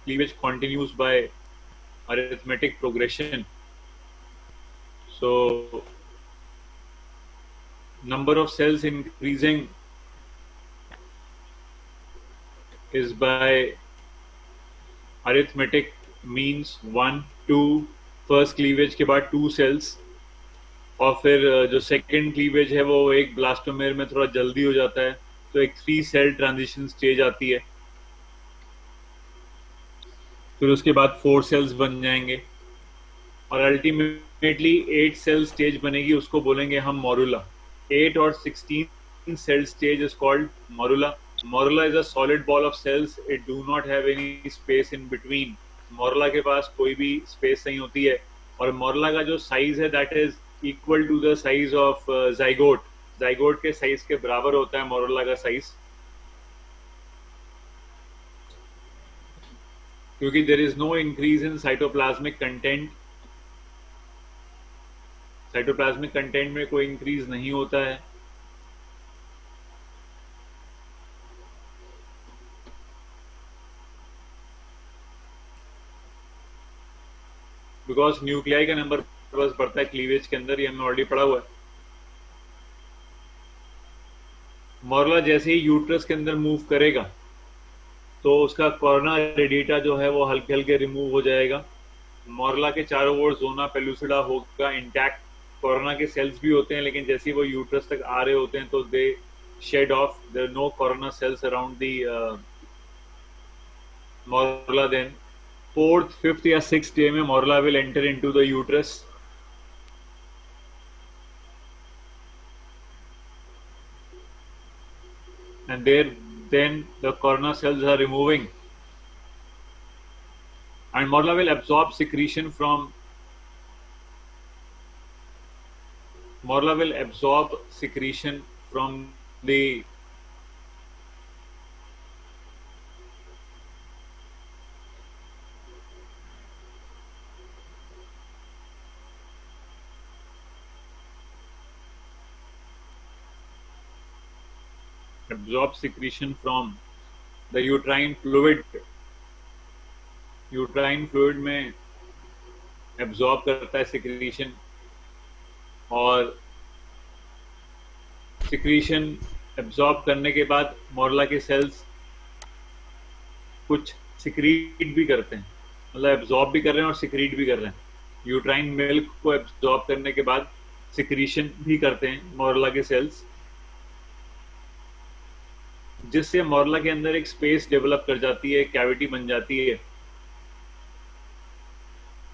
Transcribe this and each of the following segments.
cleavage continues by arithmetic progression. So number of cells increasing is by arithmetic means 1 2 first cleavage के बाद 2 sales और फिर जो second cleavage है वो एक ब्लास्टोमेर में थोड़ा जल्दी हो जाता है तो एक 3 सेल ट्रांजिशन स्टेज आती है फिर उसके बाद 4 सेल्स बन जाएंगे और अल्टीमेटली 8 सेल स्टेज बनेगी उसको बोलेंगे हम मोरुला 8 और 16 cell stage is called morula. Morula is a solid ball of cells. It do not have any space in between. Morula के पास कोई भी space नहीं होती है और morula का जो size है that is equal to the size of zygote. Zygote के size के बराबर होता है morula का size क्योंकि there is no increase in cytoplasmic content. Cytoplasmic content में कोई इंक्रीज नहीं होता है बिकॉज न्यूक्लियाई का नंबर बस बढ़ता है क्लीवेज के अंदर, ये हमने ऑलरेडी पढ़ा हुआ है. मोरला जैसे ही यूट्रस के अंदर मूव करेगा तो उसका कोरोना रेडिएटा जो है वो हल्के हल्के रिमूव हो जाएगा. मोरला के चारों ओर जोना पेलुसिडा होगा इंटैक्ट. कोरोना के सेल्स भी होते हैं लेकिन जैसे ही वो यूट्रस तक आ रहे होते हैं तो they shed off. There no corona cells around the morula. Then fourth fifth या सिक्स डे में morula will enter into the uterus. And there then the corona cells are removing and morula will absorb secretion from the uterine fluid. Uterine fluid में absorb करता है secretion और secretion absorb करने के बाद मोरला के sales कुछ सिक्रीट भी करते हैं, मतलब एब्जॉर्ब भी कर रहे हैं और सिक्रीट भी कर रहे हैं. यूट्राइन मिल्क को एब्जॉर्ब करने के बाद सिक्रीशन भी करते हैं मोरला के सेल्स जिससे मोरला के अंदर एक स्पेस डेवलप कर जाती है, कैविटी बन जाती है.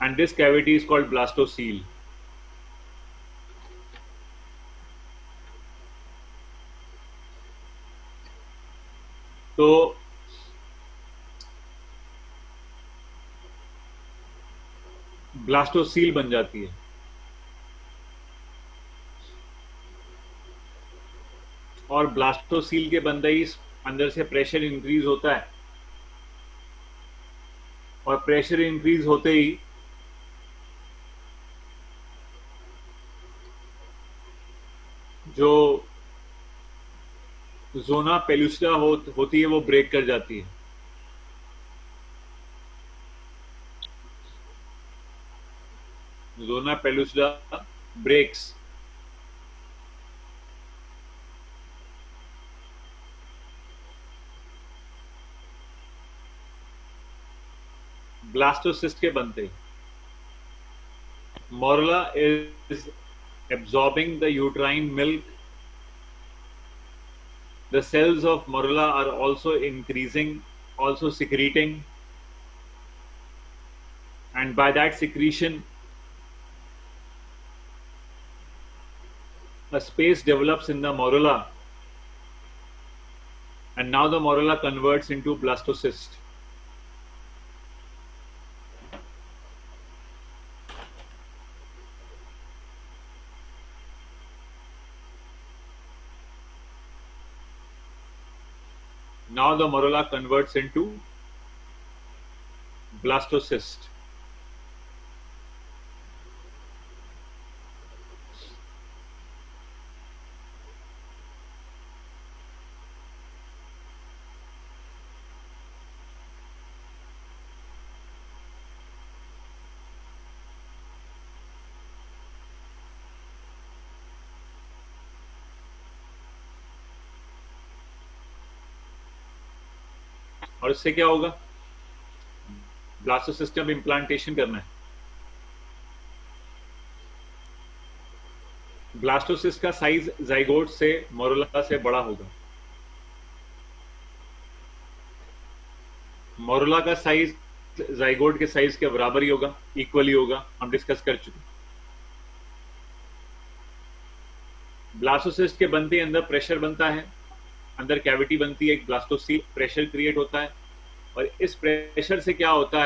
And this cavity is called blastocele. तो ब्लास्टोसील बन जाती है और ब्लास्टोसील के बनते ही अंदर से प्रेशर इंक्रीज होता है और प्रेशर इंक्रीज होते ही जो जोना पेलुसिडा होती है वो ब्रेक कर जाती है. Zona pellucida breaks. ब्लास्टोसिस्ट के बनते मोरला is absorbing the uterine milk. The cells of morula are also increasing, also secreting, and by that secretion a space develops in the morula and now the morula converts into blastocyst. Now the morula converts into blastocyst. और इससे क्या होगा, blastocyst में implantation करना है। Blastocyst का size zygote से morula से बड़ा होगा। मोरुला का साइज जाइगोट के साइज के बराबर ही होगा, इक्वली होगा, हम डिस्कस कर चुके। ब्लास्टोसिस्ट के बनते ही अंदर प्रेशर बनता है, अंदर कैविटी बनती है, एक ब्लास्टोसील, प्रेशर क्रिएट होता है। और इस प्रेशर से क्या होता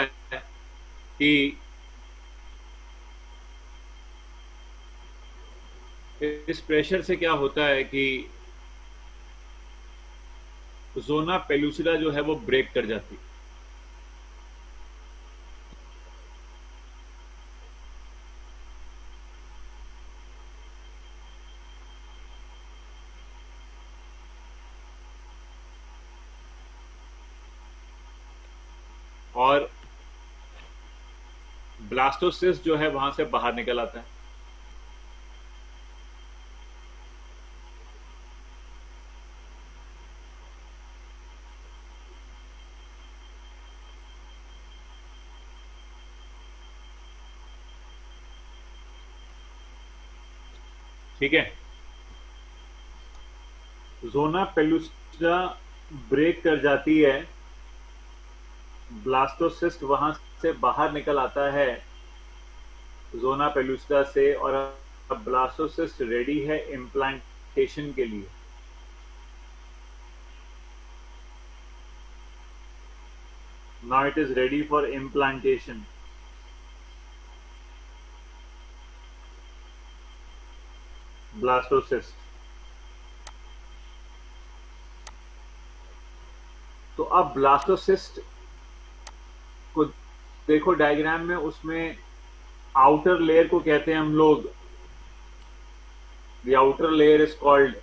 है कि जोना पेलुसिडा जो है वो ब्रेक कर जाती है। और ब्लास्टोसिस्ट जो है वहां से बाहर निकल आता है। ठीक है, जोना पेलुसिडा ब्रेक कर जाती है, ब्लास्टोसिस्ट वहां से बाहर निकल आता है जोना पेलुसिडा से, और अब ब्लास्टोसिस्ट रेडी है इम्प्लांटेशन के लिए। Now it is ready for implantation. Blastocyst, तो अब ब्लास्टोसिस्ट को देखो डायग्राम में, उसमें आउटर लेयर को कहते हैं हम लोग, the outer layer is called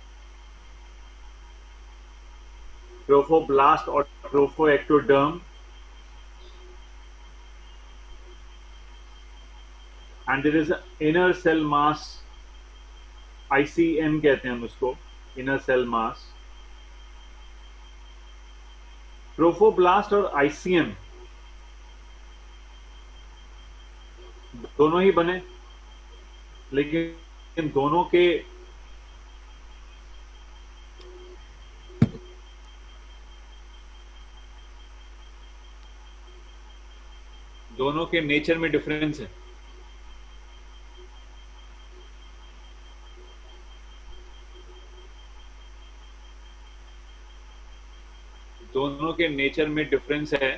trophoblast और trophoectoderm, and there is inner cell mass, ICM कहते हैं हम उसको, इनर सेल मास। ट्रोफोब्लास्ट और ICM दोनों ही बने, लेकिन दोनों के नेचर में डिफरेंस है। दोनों के नेचर में डिफरेंस है।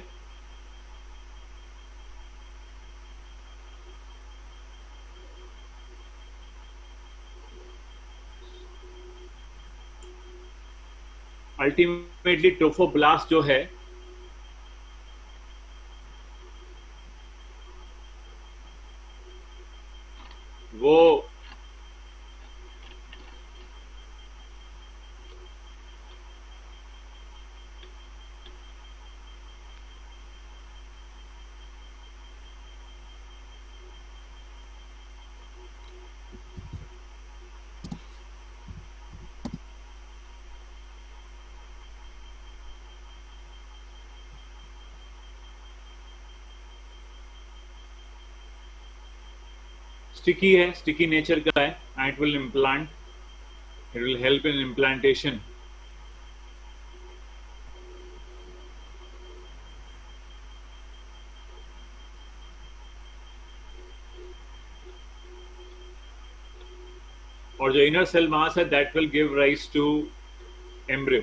अल्टीमेटली ट्रोफोब्लास्ट जो है वो स्टिकी है, स्टिकी नेचर का है, and it will implant, it will help in implantation. और जो इनर सेल मास है that will give rise to embryo.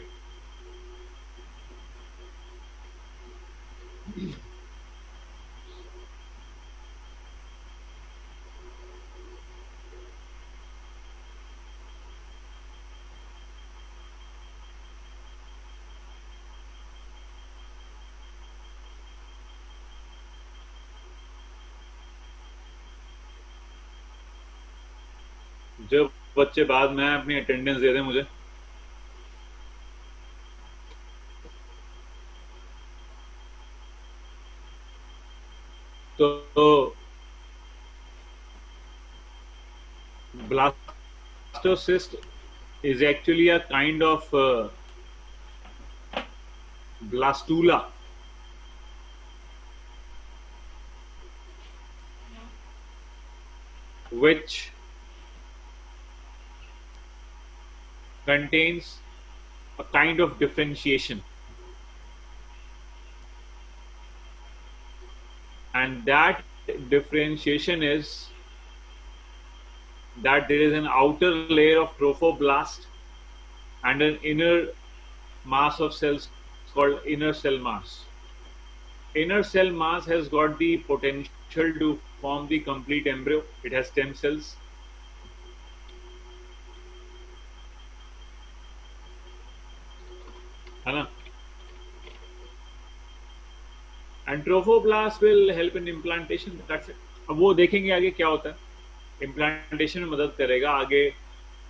जो बच्चे बाद में अपनी अटेंडेंस दे दें मुझे। तो blastocyst is actually a kind of blastula which contains a kind of differentiation, and that differentiation is that there is an outer layer of trophoblast and an inner mass of cells called inner cell mass. Inner cell mass has got the potential to form the complete embryo. It has stem cells. है ना? And trophoblast will help in implantation. That's it. अब वो देखेंगे आगे क्या होता है. Implantation में मदद करेगा आगे.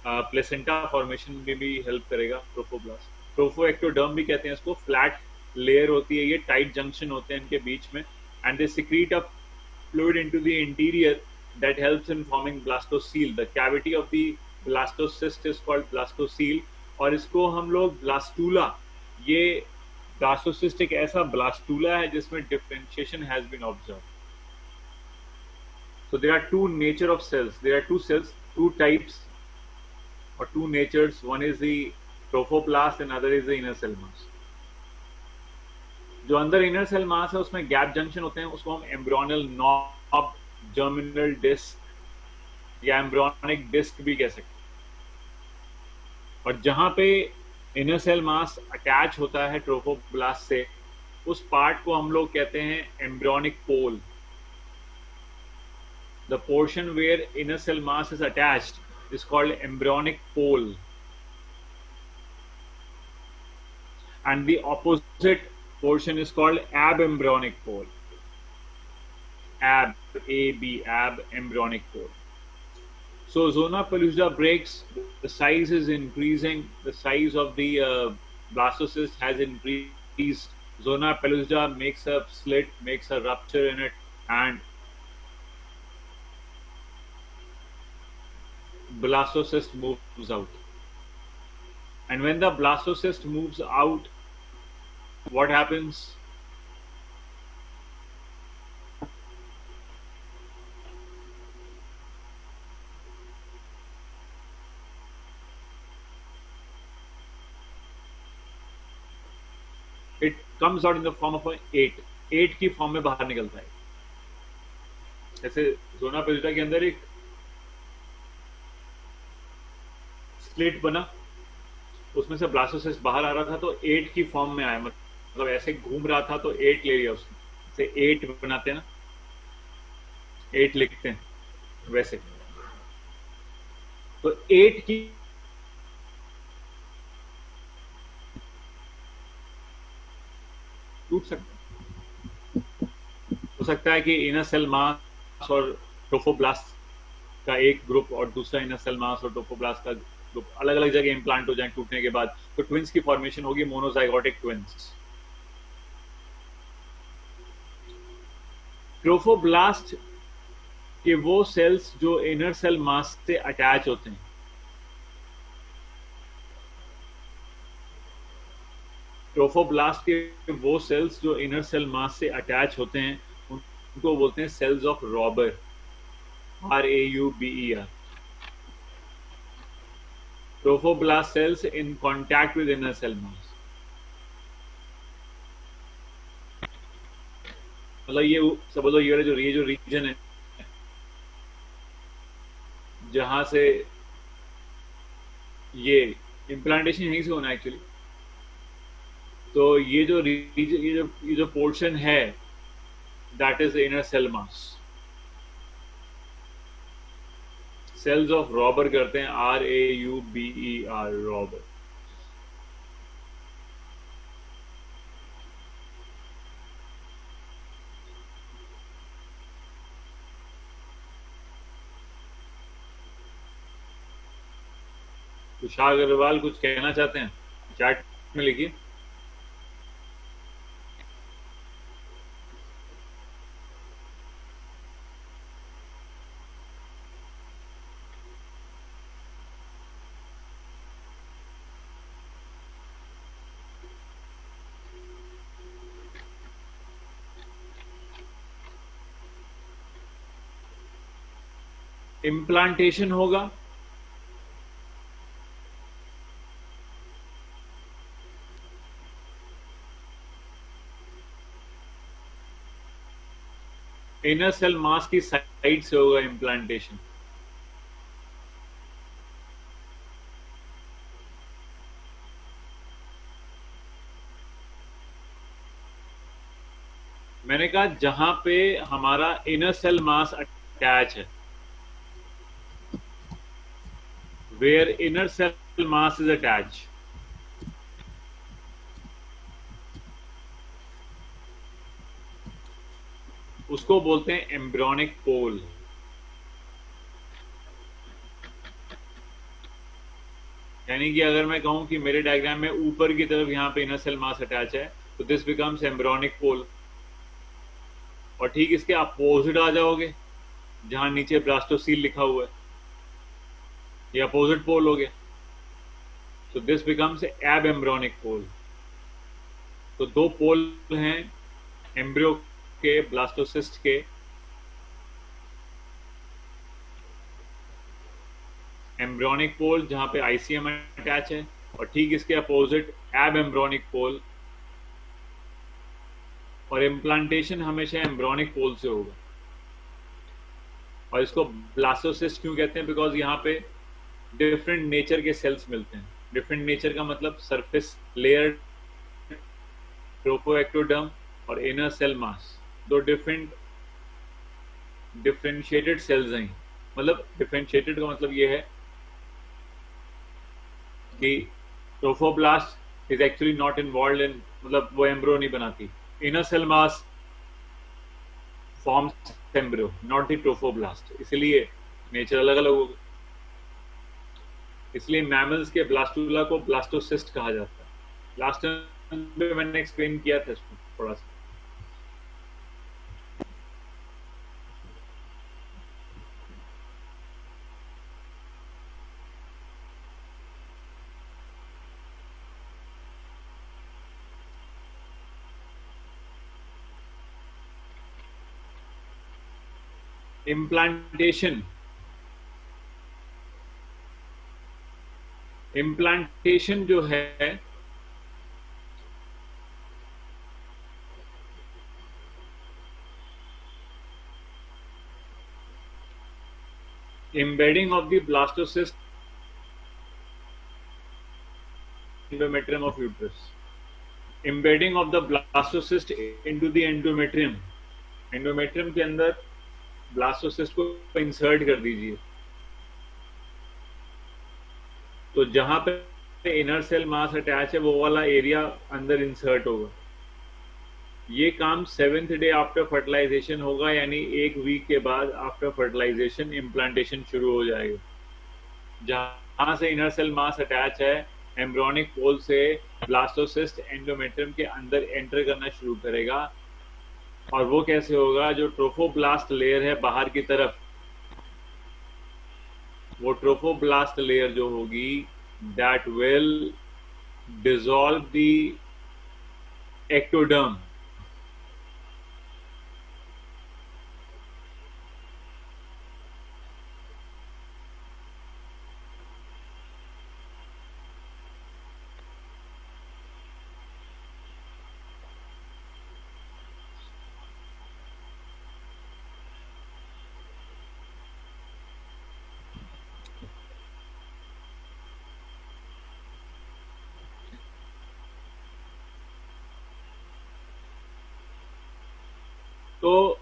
प्लेसेंटा फॉर्मेशन में भी हेल्प करेगा ट्रोफोब्लास्ट. ट्रोफोएक्टोडर्म भी कहते हैं इसको. फ्लैट लेयर होती है ये, टाइट जंक्शन होते हैं इनके बीच में, and they secrete a fluid into the interior that helps in forming blastocele. The cavity of the blastocyst is called blastocele, और इसको हम लोग blastula, ये blastocyst एक ऐसा blastula है जिसमें differentiation has been observed. So there are two nature of cells. There are two cells, two types or two natures. One is the trophoblast and other is the inner cell mass. जो अंदर inner cell mass है उसमें gap junction होते हैं, उसको हम embryonal knob, germinal disc या embryonic disc भी कह सकते हैं. और जहां पे इनर सेल मास अटैच होता है ट्रोफोब्लास्ट से, उस पार्ट को हम लोग कहते हैं embryonic pole. The portion where inner cell mass is attached is called embryonic pole, and the opposite portion is called abembryonic pole. Ab, A-B, ab, embryonic pole. So zona pellucida breaks, the size is increasing, the size of the blastocyst has increased. Zona pellucida makes a slit, makes a rupture in it, and blastocyst moves out. And when the blastocyst moves out, what happens? It comes out in the form of an 8. 8 की form में बाहर निकलता है. जैसे जोना पेल्विटा के अंदर एक slit बना, उसमें से ब्लास्टोसिस्ट बाहर आ रहा था तो 8 की फॉर्म में आया. मतलब ऐसे घूम रहा था तो 8 ले लिया उसने. से 8 बनाते हैं ना, 8 लिखते हैं वैसे. तो 8 की टूट सकता है. हो सकता है कि इनर सेल मास और ट्रोफोब्लास्ट का एक ग्रुप और दूसरा इनर सेल मास और ट्रोफोब्लास्ट का ग्रुप अलग अलग जगह इंप्लांट हो जाए टूटने के बाद, तो ट्विंस की फॉर्मेशन होगी, मोनोजाइगोटिक ट्विंस. ट्रोफोब्लास्ट के वो सेल्स जो इनर सेल मास से अटैच होते हैं, ट्रोफोब्लास्ट के वो सेल्स जो इनर सेल मास से अटैच होते हैं, उनको बोलते हैं cells of Rauber. RAUBER. Trophoblast cells in contact with inner cell mass. मतलब ये समझ लो, ये जो रीजन है जहां से ये इम्प्लांटेशन यहीं से होना एक्चुअली. तो ये जो पोर्शन है, that is inner cell mass. Cells of Rauber करते हैं, RAUBER, रॉबर. तुषार अग्रवाल कुछ कहना चाहते हैं? चैट में लिखिए. इम्प्लांटेशन होगा, इनर सेल मास की साइड से होगा इम्प्लांटेशन। मैंने कहा जहां पे हमारा इनर सेल मास अटैच है, where inner cell mass is attach, उसको बोलते हैं एम्ब्रियोनिक पोल। यानी कि अगर मैं कहूं कि मेरे डायग्राम में ऊपर की तरफ यहां पे इनर सेल मास अटैच है, तो दिस बिकम्स एम्ब्रियोनिक पोल। और ठीक इसके अपोजिट आ जाओगे, जहां नीचे ब्लास्टोसील लिखा हुआ है, ये अपोजिट पोल हो गया, तो दिस बिकम्स एब एम्ब्रियोनिक पोल। तो दो पोल हैं एम्ब्रियो के, ब्लास्टोसिस्ट के। एम्ब्रियोनिक पोल जहां पे आईसीएम अटैच है, और ठीक इसके अपोजिट एब एम्ब्रियोनिक पोल। और इम्प्लांटेशन हमेशा एम्ब्रियोनिक पोल से होगा। और इसको ब्लास्टोसिस्ट क्यों कहते हैं? बिकॉज यहाँ पे डिफरेंट नेचर के सेल्स मिलते हैं। डिफरेंट नेचर का मतलब सरफेस लेयर, ट्रोफोएक्टोडर्म और इनर सेल मास, दो डिफरेंट डिफरेंशिएटेड सेल्स हैं। मतलब डिफरेंशिएटेड का मतलब ये है कि trophoblast is actually not involve in, मतलब वो एम्ब्रियो नहीं बनाती। Inner cell mass forms embryo, not the trophoblast, इसलिए नेचर अलग अलग होगा। इसलिए मैमल्स के ब्लास्टुला को ब्लास्टोसिस्ट कहा जाता है। लास्ट टाइम में मैंने एक्सप्लेन किया था इसको थोड़ा सा। इम्प्लांटेशन, इम्प्लांटेशन जो है embedding of the blastocyst endometrium of uterus, embedding of the blastocyst into the endometrium, endometrium के अंदर ब्लास्टोसिस्ट को इंसर्ट कर दीजिए। तो जहां पे इनर सेल मास अटैच है वो वाला एरिया अंदर इंसर्ट होगा। ये काम 7th डे आफ्टर फर्टिलाइजेशन होगा, यानी 1 वीक के बाद आफ्टर फर्टिलाइजेशन इम्प्लांटेशन शुरू हो जाएगा। जहां से इनर सेल मास अटैच है, एम्ब्रियोनिक पोल से ब्लास्टोसिस्ट एंडोमेट्रियम के अंदर एंटर करना शुरू करेगा। और वो कैसे होगा? जो ट्रोफोब्लास्ट लेयर है बाहर की तरफ, वो ट्रोफोब्लास्ट लेयर जो होगी, that will dissolve the ectoderm. तो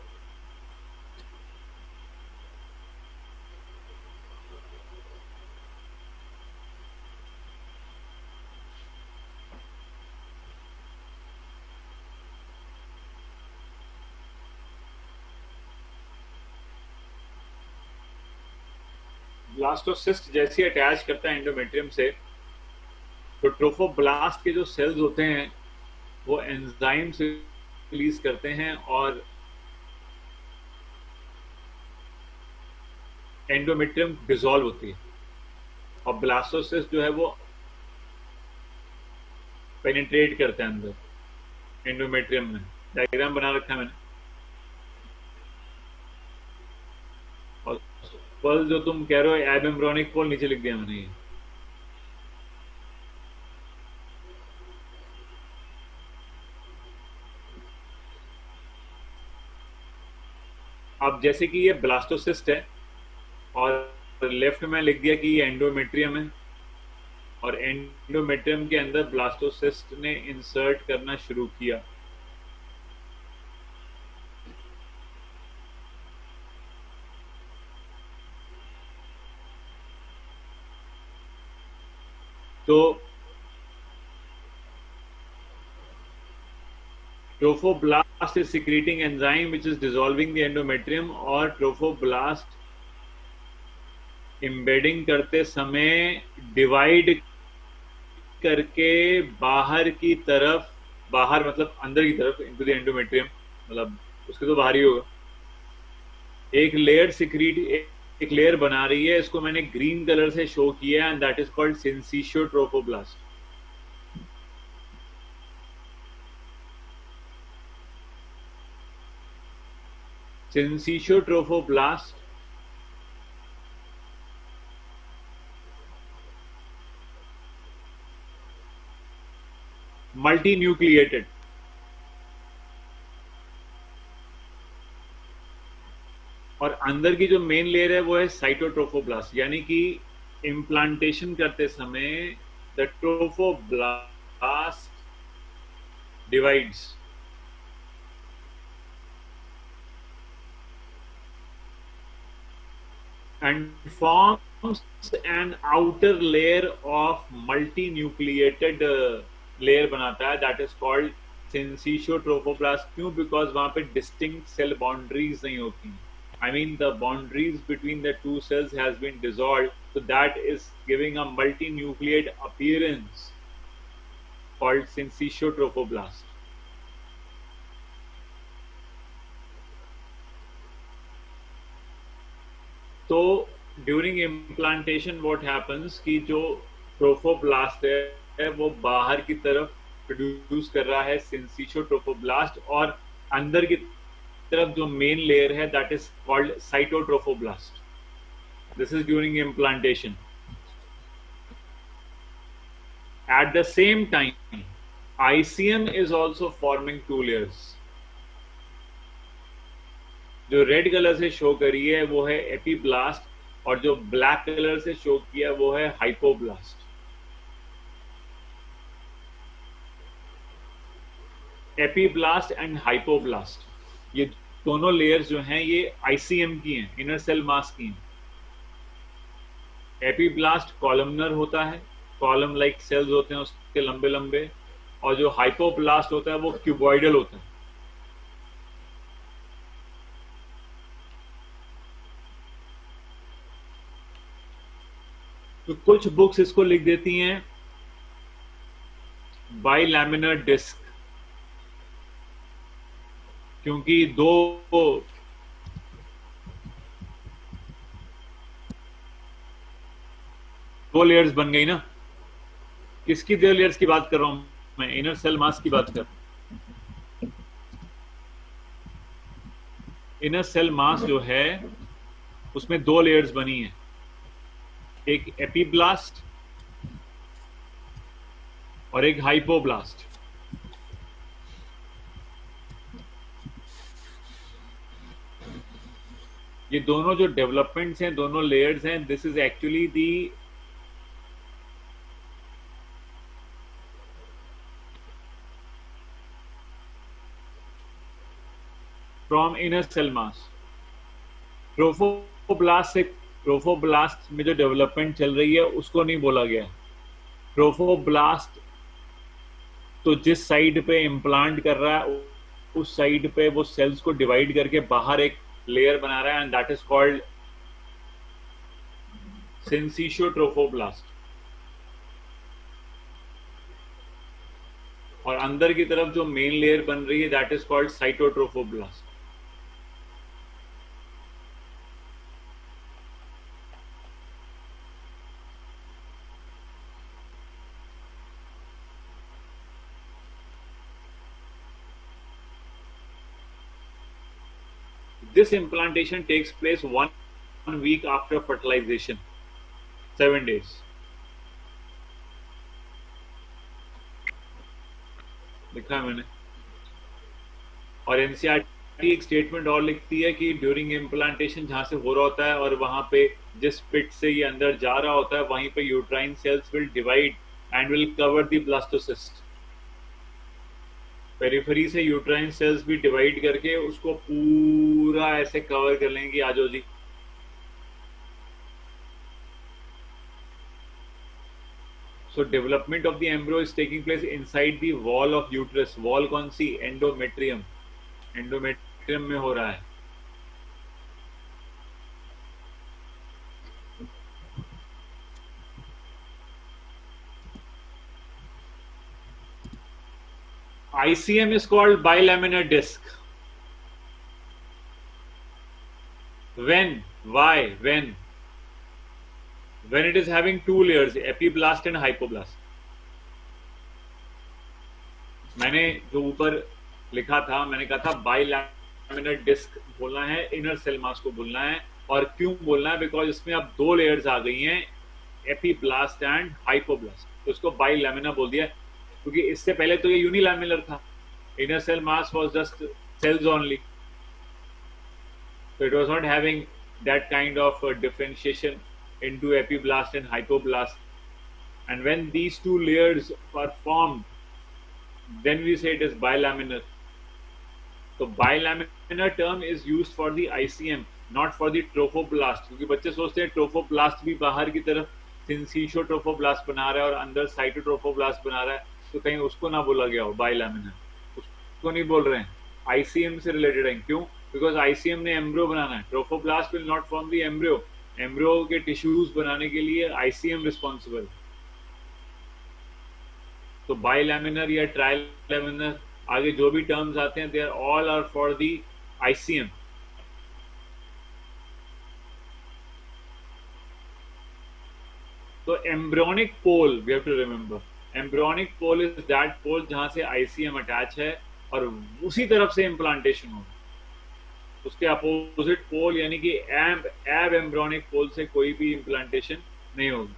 ब्लास्टोसिस्ट जैसे अटैच करता है एंडोमेट्रियम से, तो ट्रोफोब्लास्ट के जो सेल्स होते हैं वो एंजाइम से रिलीज करते हैं और एंडोमेट्रियम डिसॉल्व होती है। और ब्लास्टोसिस्ट जो है वो पेनिट्रेट करते हैं अंदर एंडोमेट्रियम में। डायग्राम बना रखा है मैंने। और पल जो तुम कह रहे हो एब एम्ब्रोनिक पोल, नीचे लिख दिया मैंने ये। अब जैसे कि ये ब्लास्टोसिस्ट है और लेफ्ट में लिख दिया कि ये एंडोमेट्रियम है, और एंडोमेट्रियम के अंदर ब्लास्टोसिस्ट ने इंसर्ट करना शुरू किया। तो trophoblast is secreting enzyme which is dissolving the endometrium, और trophoblast एम्बेडिंग करते समय डिवाइड करके बाहर की तरफ, बाहर मतलब अंदर की तरफ, इनटू द एंडोमेट्रियम, मतलब उसके तो बाहर ही होगा, एक लेयर सिक्रीट, एक लेयर बना रही है। इसको मैंने ग्रीन कलर से शो किया and that is called syncytiotrophoblast. Syncytiotrophoblast multi nucleated, और अंदर की जो मेन लेयर है वो है साइटोट्रोफोब्लास्ट, यानी कि इम्प्लांटेशन करते समय the trophoblast divides and forms an outer layer of multinucleated layer बनाता है, that is called syncytiotrophoblast। क्यों? because वहां पे distinct cell boundaries नहीं होती, I mean the boundaries between the two cells has been dissolved, so that is giving a multinucleate appearance called syncytiotrophoblast। तो during implantation what happens कि जो trophoblast है वो बाहर की तरफ प्रोड्यूस कर रहा है सिंसिशियोट्रोफोब्लास्ट, और अंदर की तरफ जो मेन लेयर है that is called cytotrophoblast. This is during implantation. Eight the same time ICM is also forming two layers. जो रेड कलर से शो करी है वो है एपीब्लास्ट, और जो ब्लैक कलर से शो किया वो है हाइपोब्लास्ट। एपीब्लास्ट एंड हाइपोब्लास्ट ये दोनों लेयर्स जो हैं ये आईसीएम की हैं, इनर सेल मास की हैं। एपीब्लास्ट कॉलमनर होता है, कॉलम लाइक सेल्स होते हैं उसके लंबे लंबे, और जो हाइपोब्लास्ट होता है वो क्यूबॉइडल होता है। तो कुछ बुक्स इसको लिख देती हैं बाइलैमिनर डिस्क, क्योंकि दो लेयर्स बन गई ना। किसकी दो लेयर्स की बात कर रहा हूं मैं? इनर सेल मास की बात कर रहा हूं। इनर सेल मास जो है उसमें दो लेयर्स बनी है, एक एपीब्लास्ट और एक हाइपोब्लास्ट। ये दोनों जो डेवलपमेंट्स हैं, दोनों लेयर्स हैं, this is actually the from inner cell mass. Trophoblast में जो डेवलपमेंट चल रही है उसको नहीं बोला गया। ट्रोफोब्लास्ट तो जिस साइड पे इम्प्लांट कर रहा है उस साइड पे वो सेल्स को डिवाइड करके बाहर एक लेयर बना रहा है, and that is called syncytiotrophoblast. और अंदर की तरफ जो मेन लेयर बन रही है that is called cytotrophoblast. This implantation takes place one week after fertilization, 7 days. लिखा है मैंने। और एनसीईआरटी एक स्टेटमेंट और लिखती है कि ड्यूरिंग इम्प्लांटेशन जहां से हो रहा होता है और वहां पे जिस पिट से ये अंदर जा रहा होता है वहीं पे uterine cells will divide and will cover the blastocyst. Periphery से यूट्राइन सेल्स भी डिवाइड करके उसको पूरा ऐसे कवर कर लेंगे कि आजो जी। So development of the embryo is taking place inside the wall of uterus. Wall कौन सी? एंडोमेट्रियम। एंडोमेट्रियम में हो रहा है। ICM is called bilaminar disc. When? Why? When it is having two layers, epiblast and hypoblast. मैंने जो ऊपर लिखा था, मैंने कहा था बाइलैमिनर डिस्क बोलना है, इनर सेल मास को बोलना है। और क्यों बोलना है? बिकॉज इसमें अब दो लेयर्स आ गई हैं, एपीब्लास्ट एंड हाइपोब्लास्ट, तो इसको बाइलैमिनर बोल दिया क्योंकि इससे पहले तो ये यूनिलैमिनर था। Inner cell mass was just cells only, so it was not having that kind of differentiation into epiblast and hypoblast. And when these two layers are formed, then we say it is bilaminar. So bilaminar term is used for the ICM, not for the trophoblast, क्योंकि बच्चे सोचते हैं trophoblast भी बाहर की तरफ सिंसिशोट्रोफोब्लास्ट बना रहा है और अंदर साइटोट्रोफोब्लास्ट बना रहा है, तो कहीं उसको ना बोला गया हो बाइलैमिनर, उसको नहीं बोल रहे हैं। ICM से रिलेटेड है। क्यों? बिकॉज ICM ने एम्ब्रियो बनाना है। Trophoblast will not form the embryo. Embryo के टिश्यूज बनाने के लिए ICM रिस्पॉन्सिबल। तो बाइलैमिनर या ट्राइलैमिनर, आगे जो भी टर्म्स आते हैं, they are all are for the ICM। तो embryonic pole, we have to remember, embryonic pole is that pole जहां से ICM अटैच है और उसी तरफ से इम्प्लांटेशन हो। उसके अपोजिट पोल यानी कि एब एम्ब्रियोनिक पोल से कोई भी इम्प्लांटेशन नहीं होगी।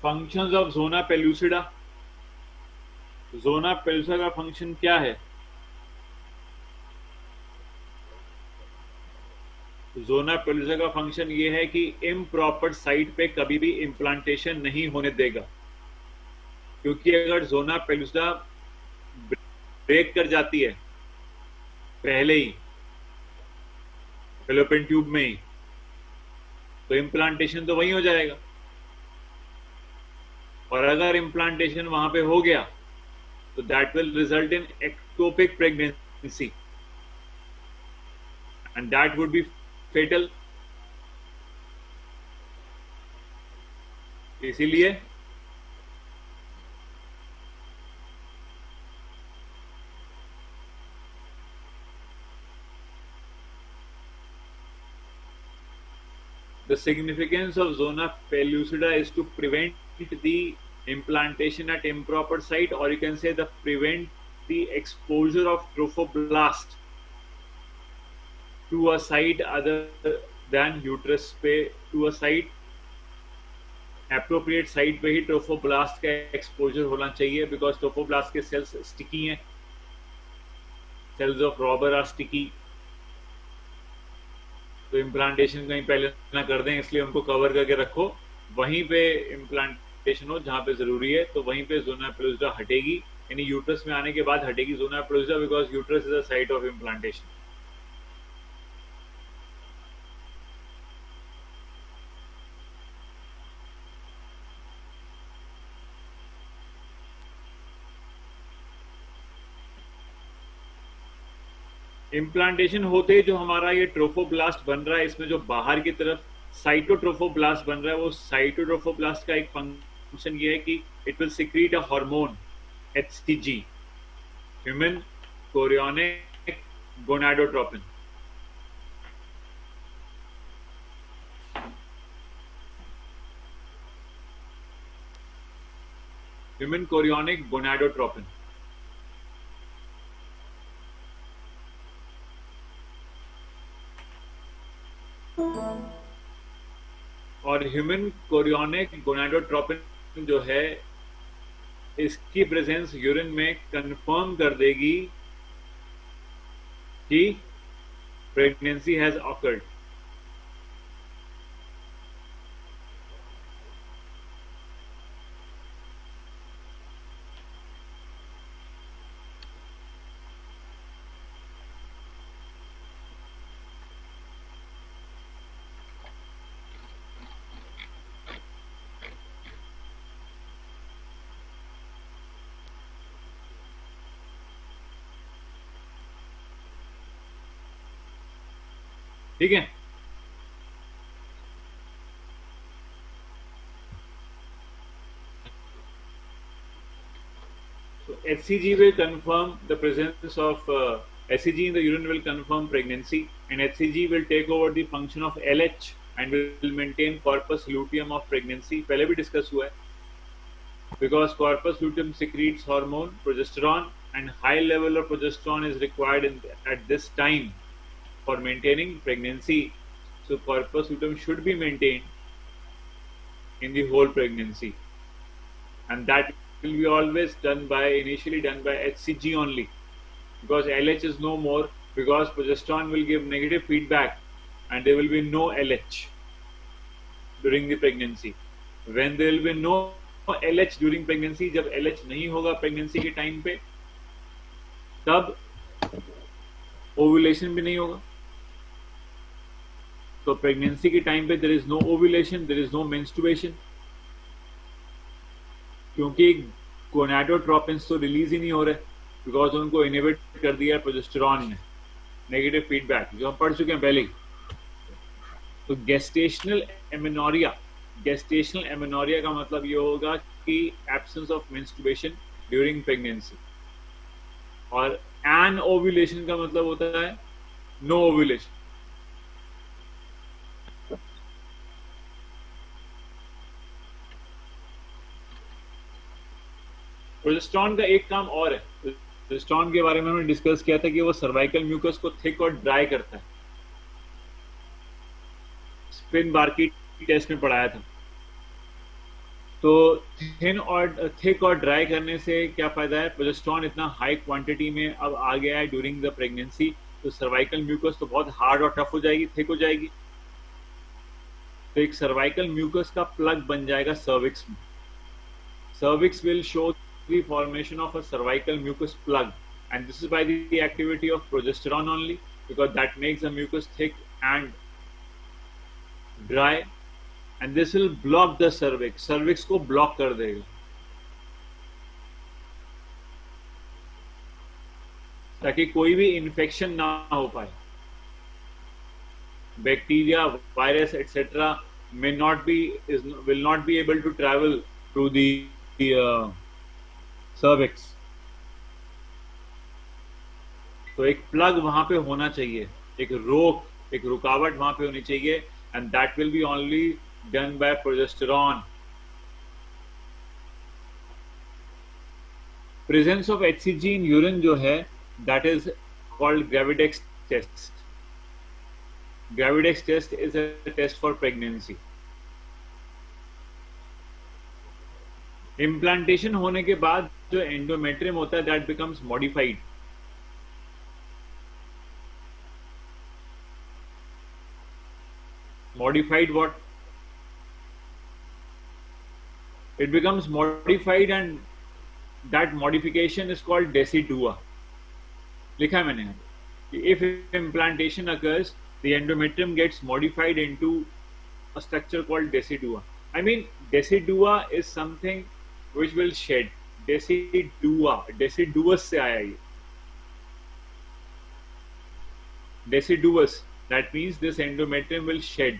Functions of zona pellucida. Zona pellucida का फंक्शन क्या है? जोना पेलुसिडा का फंक्शन ये है कि इम्प्रॉपर साइट पे कभी भी इम्प्लांटेशन नहीं होने देगा, क्योंकि अगर जोना पेलुसिडा ब्रेक कर जाती है पहले ही फेलोपियन ट्यूब में ही, तो इम्प्लांटेशन तो वहीं हो जाएगा। और अगर इम्प्लांटेशन वहां पे हो गया तो that will result in ectopic pregnancy and that would be fatal. इसीलिए the significance of zona pellucida is to prevent the implantation at improper site, or you can say the prevent the exposure of trophoblast to a site other than uterus पे, to a site appropriate site पे ही trophoblast का exposure होना चाहिए, because trophoblast के cells sticky हैं, cells of Rauber are sticky. तो implantation कहीं पहले ना कर दें, इसलिए उनको कवर करके रखो, वहीं पे इम्प्लांटेशन हो जहां पे जरूरी है, तो वहीं पे जोना पेलुसिडा हटेगी, यानी यूट्रस में आने के बाद हटेगी zona pellucida, because uterus is a site of implantation. Implantation होते जो हमारा ये ट्रोफोब्लास्ट बन रहा है, इसमें जो बाहर की तरफ साइटोट्रोफोब्लास्ट बन रहा है, वो साइटोट्रोफोब्लास्ट का एक फंक्शन ये है कि it will secrete a hormone HCG, human chorionic gonadotropin. Human chorionic gonadotropin. और ह्यूमन कोरियोनिक गोनाडोट्रोपिन जो है, इसकी प्रेजेंस यूरिन में कंफर्म कर देगी कि प्रेगनेंसी हैज ऑकर्ड। ठीक है, so HCG will confirm the presence of HCG in the urine will confirm pregnancy, and HCG will take over the function of LH and will maintain corpus luteum of pregnancy. पहले भी discuss हुआ है, because corpus luteum secretes hormone progesterone, and high level of progesterone is required at this time for maintaining pregnancy. So corpus luteum should be maintained in the whole pregnancy, and that will be always initially done by HCG only, because LH is no more, because progesterone will give negative feedback and there will be no LH during the pregnancy. When there will be no LH during pregnancy, जब LH नहीं होगा pregnancy के time पे, तब ovulation भी नहीं होगा। तो प्रेगनेंसी के टाइम पे there is no ovulation, there is no menstruation, क्योंकि गोनाडोट्रोपिन्स तो रिलीज ही नहीं हो रहे, बिकॉज उनको इनहिबिट कर दिया प्रोजेस्टेरॉन ने, नेगेटिव फीडबैक जो हम पढ़ चुके हैं पहले ही। तो गेस्टेशनल एमेनोरिया का मतलब ये होगा कि absence of menstruation during pregnancy, और एन ओव्यूलेशन का मतलब होता है नो ओव्यूलेशन। प्रोजेस्टेरॉन का एक काम और है, प्रोजेस्टेरॉन के बारे में हमने डिस्कस किया था कि वो सर्वाइकल म्यूकस को थिक और ड्राई करता है, स्पिन बार्की टेस्ट में पढ़ाया था। तो थिक और ड्राई करने से क्या फायदा है, प्रोजेस्टेरॉन इतना हाई क्वांटिटी में अब आ गया है ड्यूरिंग द प्रेगनेंसी, तो सर्वाइकल म्यूकस तो बहुत हार्ड और टफ हो जाएगी, थिक हो जाएगी। तो एक सर्वाइकल म्यूकस का प्लग बन जाएगा सर्विक्स में। Cervix will show the formation of a cervical mucus plug, and this is by the activity of progesterone only, because that makes the mucus thick and dry, and this will block the cervix को block कर देगा, ताकि कोई भी infection ना हो पाए, bacteria, virus etc. will not be able to travel through the cervix. तो एक प्लग वहां पे होना चाहिए, एक रुकावट वहां पे होनी चाहिए, and that will be only done by progesterone. Presence of HCG in urine जो है, that is called gravidex test. Gravidex test is a test for pregnancy. Implantation होने के बाद जो एंडोमेट्रियम होता है, that becomes modified. Modified what? It becomes modified, and that modification is called decidua. लिखा है मैंने, if implantation occurs, the endometrium gets modified into a structure called decidua. I mean, decidua is something which will shed. deciduous से आया ये, deciduous, that means this endometrium will shed,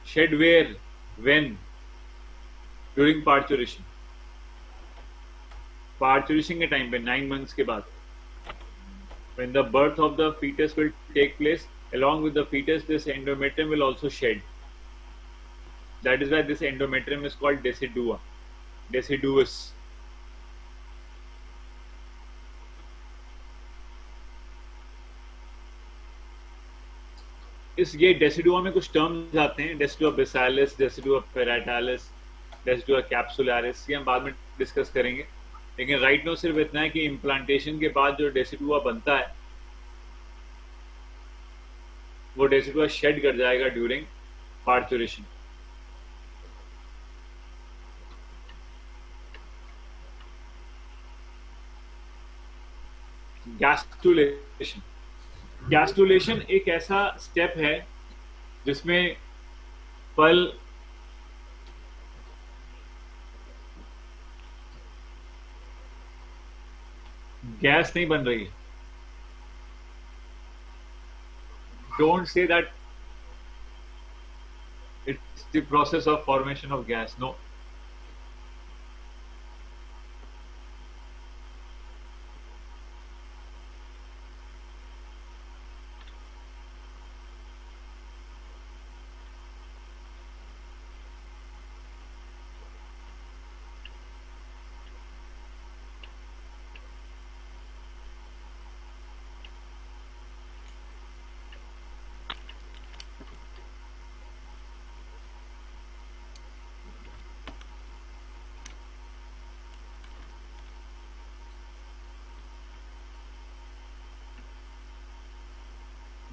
shed where, when, during parturition, parturition के time पे 9 months के बाद, when the birth of the fetus will take place, along with the fetus this endometrium will also shed. That is why this endometrium is called decidua, deciduous. इस ये decidua में कुछ terms आते हैं, decidua बेसालिस, decidua पेराटालिस, decidua कैप्सुलारिस, ये हम बाद में डिस्कस करेंगे। लेकिन राइट नो सिर्फ इतना है कि इम्प्लांटेशन के बाद जो डेसिडुआ बनता है वो डेसिडुआ शेड कर जाएगा ड्यूरिंग पार्चुरेशन। गैस्ट्रुलेशन, गैस्ट्रुलेशन एक ऐसा स्टेप है जिसमें फल गैस नहीं बन रही है। Don't say that it's the process of formation of gas, no.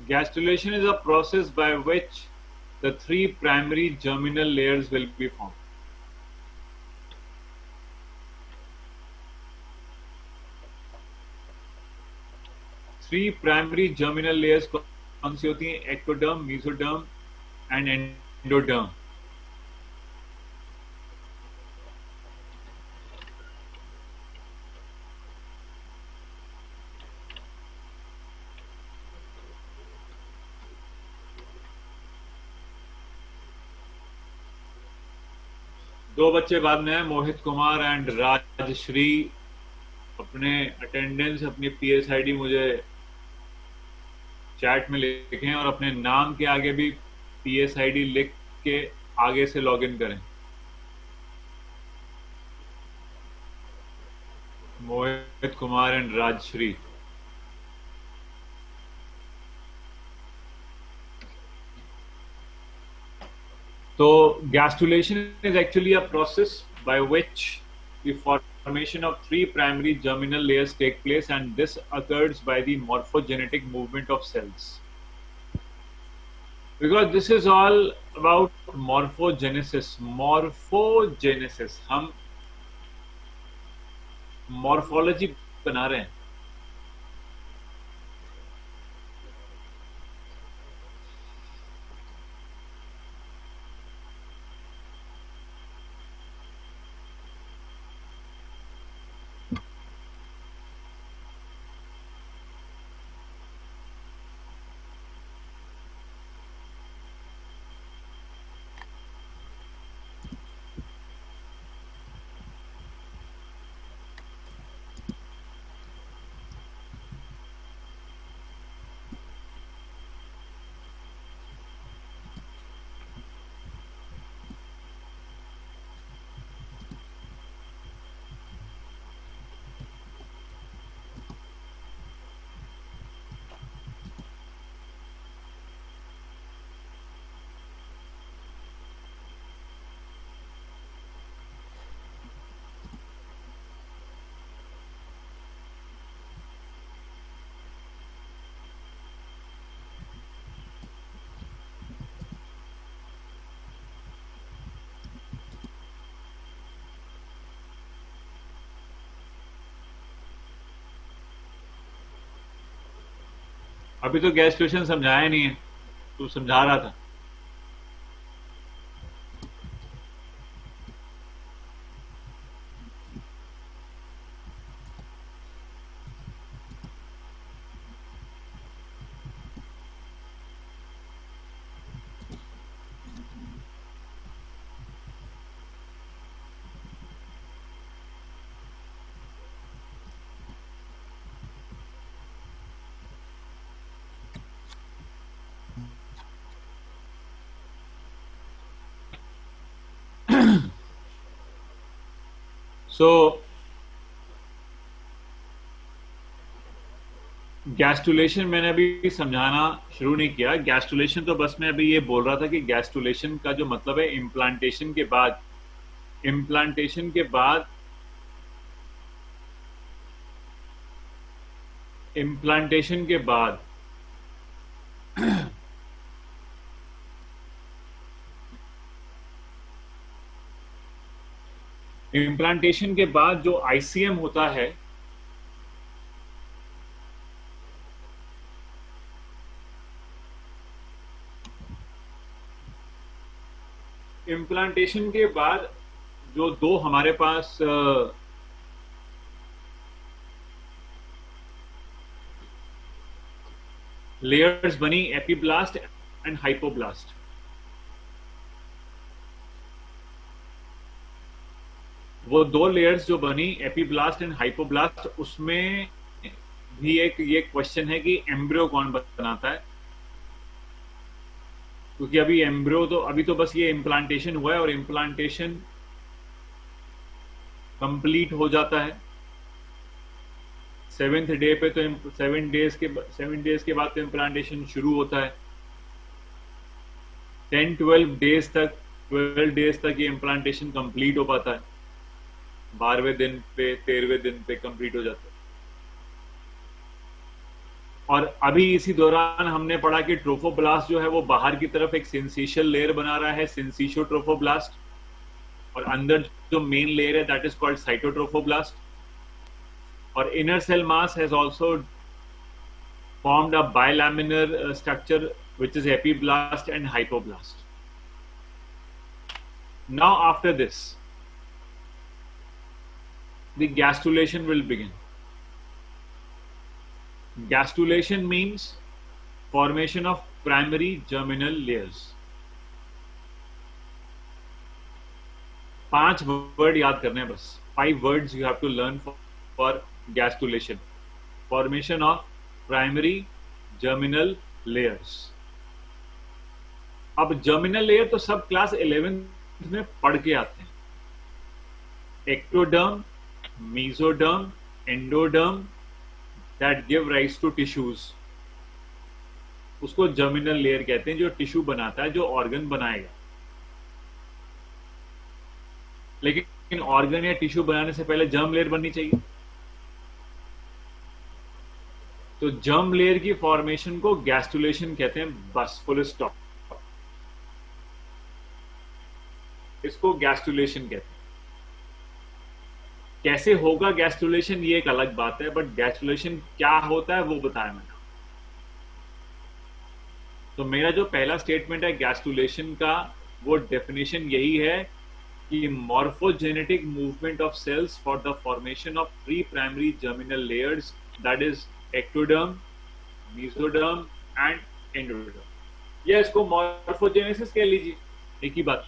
Gastrulation is a process by which the three primary germinal layers will be formed. Three primary germinal layers कौन सी होती हैं? Ectoderm, mesoderm and endoderm. दो बच्चे बाद में हैं, मोहित Kumar and Rajshree. अपने attendance, अपनी PSID मुझे चैट में लिखें और अपने नाम के आगे भी PSID लिख के आगे से लॉगिन करें। Mohit Kumar and Rajshree. So gastrulation is actually a process by which the formation of three primary germinal layers take place, and this occurs by the morphogenetic movement of cells. Because this is all about morphogenesis. Morphogenesis, हम morphology बना रहे हैं। अभी तो gastrulation समझाया नहीं है, तू समझा रहा था। सो गैस्टुलेशन मैंने अभी समझाना शुरू नहीं किया। गैस्टुलेशन तो बस मैं अभी ये बोल रहा था कि गैस्टुलेशन का जो मतलब है इम्प्लांटेशन के बाद, इम्प्लांटेशन के बाद, इम्प्लांटेशन के बाद इम्प्लांटेशन के बाद जो आईसीएम होता है, इम्प्लांटेशन के बाद जो दो हमारे पास लेयर्स बनी, एपीब्लास्ट एंड हाइपोब्लास्ट, वो दो लेयर्स जो बनी, एपीब्लास्ट एंड हाइपोब्लास्ट, उसमें भी एक ये क्वेश्चन है कि एम्ब्रियो कौन बनाता है, क्योंकि अभी एम्ब्रियो तो अभी तो बस ये इम्प्लांटेशन हुआ है और इम्प्लांटेशन कंप्लीट हो जाता है 7th डे पे, तो 7 डेज के बाद तो इम्प्लांटेशन शुरू होता है। 12 डेज तक ये इम्प्लांटेशन कंप्लीट हो पाता है, 12वें दिन पे 13वें दिन पे कंप्लीट हो जाता है। और अभी इसी दौरान हमने पढ़ा कि ट्रोफोब्लास्ट जो है वो बाहर की तरफ एक सिंसिशियल लेयर बना रहा है, सिंसिशो ट्रोफोब्लास्ट, और अंदर जो मेन लेयर है दैट इज कॉल्ड साइटोट्रोफोब्लास्ट। और inner cell mass has also formed a bilaminar structure which is epiblast and hypoblast. Now after this the gastrulation will begin. Gastrulation means formation of primary germinal layers. 5 word याद करने हैं बस, 5 words you have to learn for gastrulation. Formation of primary germinal layers. अब germinal layer तो सब class 11th में पढ़ के आते हैं, ectoderm, mesoderm, endoderm that give rise to tissues, उसको जर्मिनल लेयर कहते हैं, जो टिश्यू बनाता है, जो ऑर्गन बनाएगा। लेकिन ऑर्गन या टिश्यू बनाने से पहले जर्म लेयर बननी चाहिए, तो जर्म लेयर की फॉर्मेशन को गैस्ट्रुलेशन कहते हैं, बस फुल स्टॉप, इसको गैस्ट्रुलेशन कहते हैं। कैसे होगा गैस्ट्रुलेशन ये एक अलग बात है, बट गैस्ट्रुलेशन क्या होता है वो बताया मैंने। तो मेरा जो पहला स्टेटमेंट है गैस्ट्रुलेशन का, वो डेफिनेशन यही है कि morphogenetic movement of cells for the formation of 3 primary germinal layers, that is ectoderm, mesoderm and endoderm. या इसको मॉर्फोजेनेसिस कह लीजिए, एक ही बात।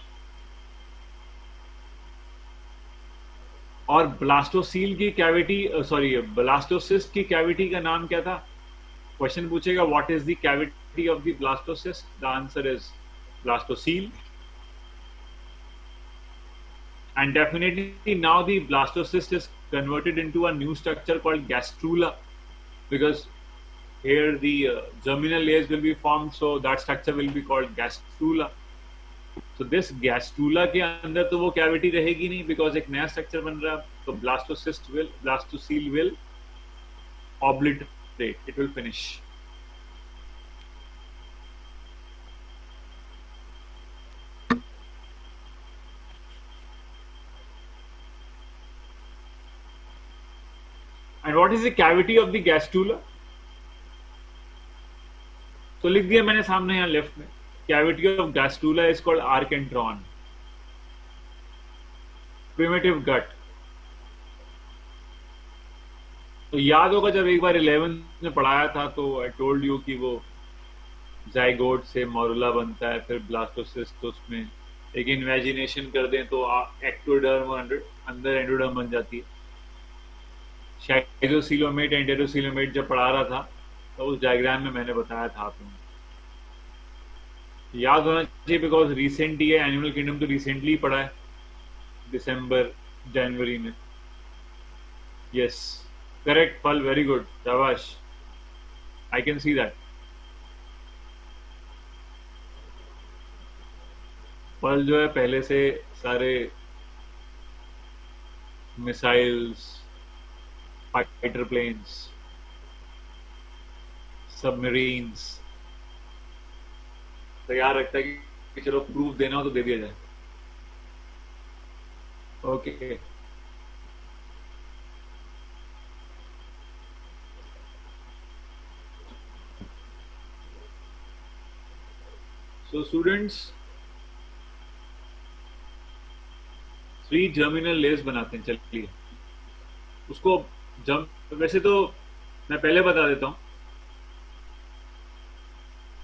और ब्लास्टोसील की कैविटी, ब्लास्टोसिस्ट की कैविटी का नाम क्या था? क्वेश्चन पूछेगा what is the cavity of the blastocyst, the answer is blastocoel. And definitely now the blastocyst is converted into a new structure called gastrula, because here the germinal layers will be formed, so that structure will be called gastrula. So this gastrula के अंदर तो वो cavity रहेगी नहीं, because एक नया structure बन रहा है, तो blastocele will obliterate, it will finish. And what is the cavity of the gastrula? तो लिख दिया मैंने सामने यहाँ लेफ्ट में, cavity of gastrula is called archentron, primitive gut. तो याद होगा जब एक बार 11th में पढ़ाया था तो आई टोल्ड यू कि वो जाइगोट से मोरुला बनता है, फिर ब्लास्टोसिस्ट, तो उसमें एक इमेजिनेशन कर दें तो एक्टोडर्म और अंदर एंडोडर्म बन जाती है। शाइजोसीलोमेट, एंटेरोसीलोमेट जब पढ़ा रहा था तो उस डायग्राम में मैंने बताया था, आप लोगों याद होना चाहिए, बिकॉज रिसेंट ही है, एनिमल किंगडम तो रिसेंटली पढ़ा है, दिसंबर जनवरी में। यस, करेक्ट पल, वेरी गुड, शाबाश, आई कैन सी दैट। पल जो है पहले से सारे मिसाइल्स, फाइटर प्लेन्स, सबमरीन्स तैयार रखता है कि चलो प्रूफ देना हो तो दे दिया जाए। Okay, so students, 3 germinal layers बनाते हैं। चलिए उसको जम वैसे तो मैं पहले बता देता हूं,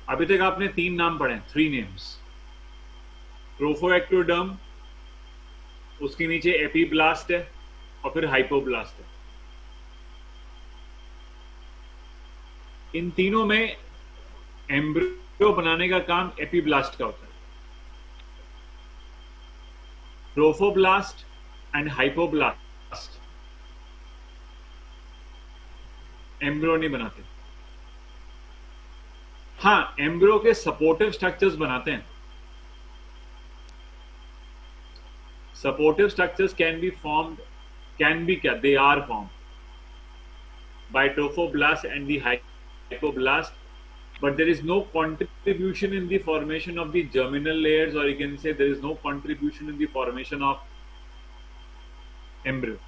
अभी तक आपने 3 नाम पढ़े हैं, 3 नेम्स। ट्रोफोएक्टोडर्म, उसके नीचे एपीब्लास्ट है और फिर हाइपोब्लास्ट है। इन तीनों में एम्ब्रियो बनाने का काम एपीब्लास्ट का होता है। ट्रोफोब्लास्ट एंड हाइपोब्लास्ट एम्ब्रियो नहीं बनाते। हाँ, एम्ब्रियो के सपोर्टिव स्ट्रक्चर्स बनाते हैं। सपोर्टिव स्ट्रक्चर्स can be क्या, they are formed by trophoblast and the hypoblast, but there is no contribution in the formation of the germinal layers, or you can say there is no contribution in the formation of embryo.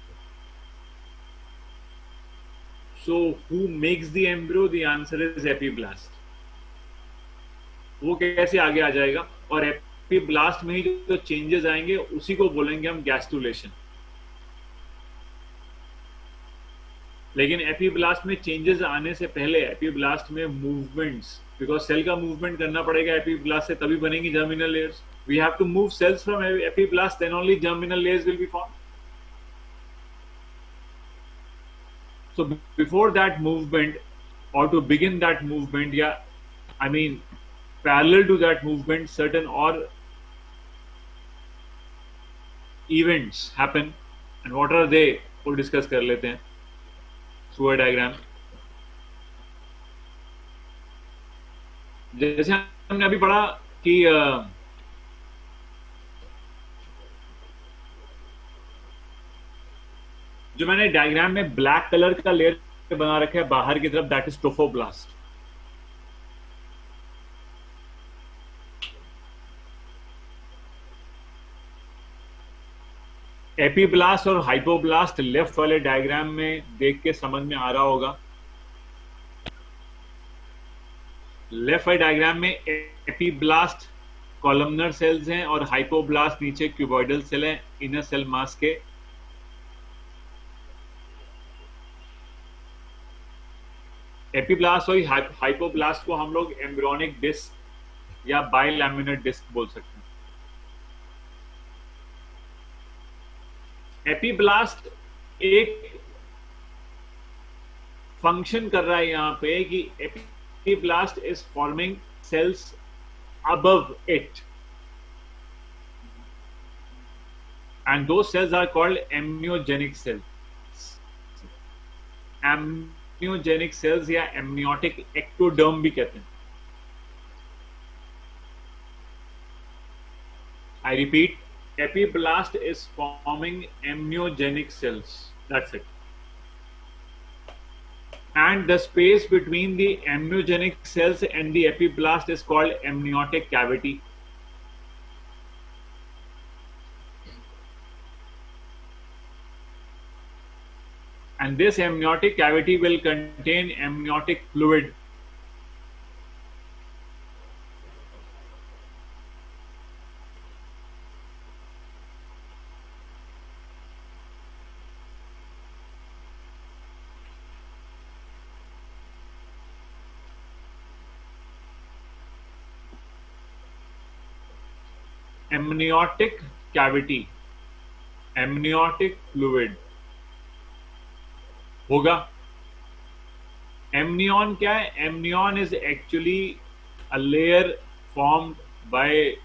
So who makes the embryo? The answer is epiblast. वो कैसे आगे आ जाएगा, और epiblast में ही जो changes आएंगे उसी को बोलेंगे हम गैस्ट्रुलेशन। लेकिन एपीब्लास्ट में चेंजेस आने से पहले एपीब्लास्ट में मूवमेंट्स, बिकॉज सेल का मूवमेंट करना पड़ेगा एपीब्लास्ट से, तभी बनेंगी germinal layers. We have to move cells from epiblast, then only germinal layers will be form. So before that movement, or to begin that movement, I mean parallel to that movement, certain or events happen, and what are they? वो discuss कर लेते हैं through a diagram. जैसे हमने अभी पढ़ा कि जो मैंने डायग्राम में ब्लैक कलर का लेयर बना रखा है बाहर की तरफ, दैट इज ट्रोफोब्लास्ट। एपीब्लास्ट और हाइपोब्लास्ट लेफ्ट वाले डायग्राम में देख के समझ में आ रहा होगा। लेफ्ट वाले डायग्राम में एपीब्लास्ट कॉलमनर सेल्स हैं और हाइपोब्लास्ट नीचे क्यूबॉइडल सेल हैं इनर सेल मास के। एपीब्लास्ट और हाइपोब्लास्ट को हम लोग एम्ब्रियोनिक डिस्क या बाइलैमिनर डिस्क बोल सकते हैं। एपीब्लास्ट एक फंक्शन कर रहा है यहां पे कि epiblast is forming sales above it, and those cells are called amniogenic cells. Amniogenic cells या amniotic ectoderm भी कहते हैं। I repeat, epiblast is forming amniogenic cells. That's it. And the space between the amniogenic cells and the epiblast is called amniotic cavity. And this amniotic cavity will contain amniotic fluid. Amniotic cavity, amniotic fluid होगा। Amnion क्या है? Amnion is actually a layer formed by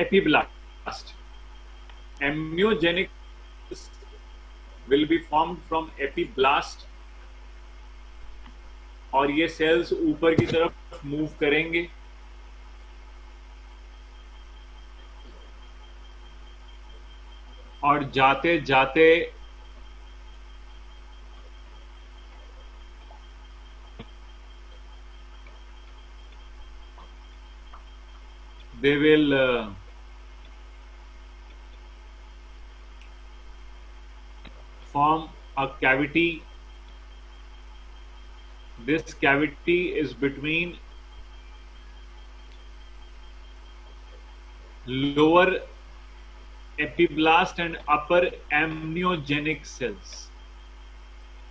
epiblast. Amniogenic will be formed from epiblast और ये sales ऊपर की तरफ move करेंगे और जाते जाते they will form a cavity. This cavity is between lower epiblast and upper amniogenic cells.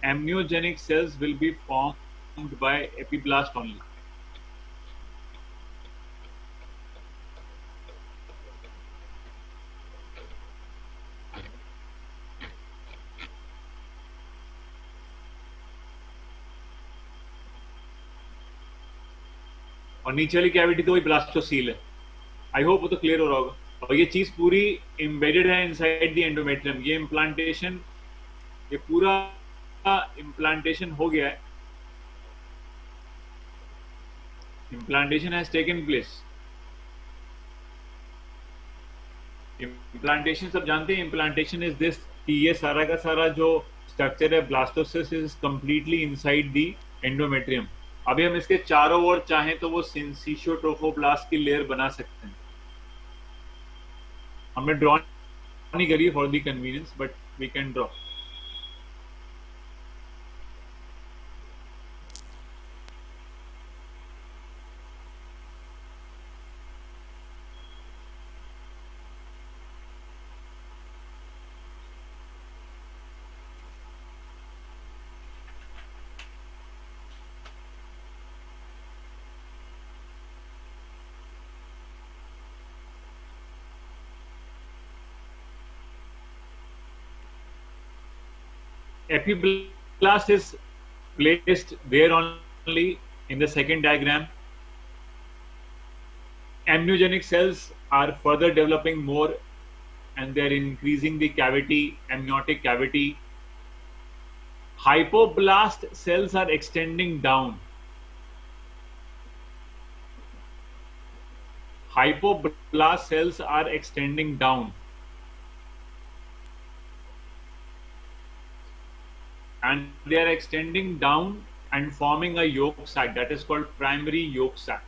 Amniogenic cells will be formed by epiblast only. और नीचे वाली कैविटी तो वही ब्लास्टोसील है. आई होप वो तो क्लियर हो रहा होगा. और ये चीज पूरी एम्बेडेड है इनसाइड द एंडोमेट्रियम. ये इम्प्लांटेशन, ये पूरा इम्प्लांटेशन हो गया है. Implantation has taken place. Implantation सब जानते हैं. इम्प्लांटेशन इज दिस कि ये सारा का सारा जो स्ट्रक्चर है blastocyst is completely inside the endometrium. अभी हम इसके चारों ओर चाहें तो वो सिंसिशियो ट्रोफोब्लास्ट की लेयर बना सकते हैं. हमने ड्रॉ नहीं करी for the convenience but we can draw. Epiblast is placed there only in the second diagram. Amniogenic cells are further developing more and they are increasing the cavity, amniotic cavity. Hypoblast cells are extending down. Hypoblast cells are extending down. And they are extending down and forming a yolk sac that is called primary yolk sac.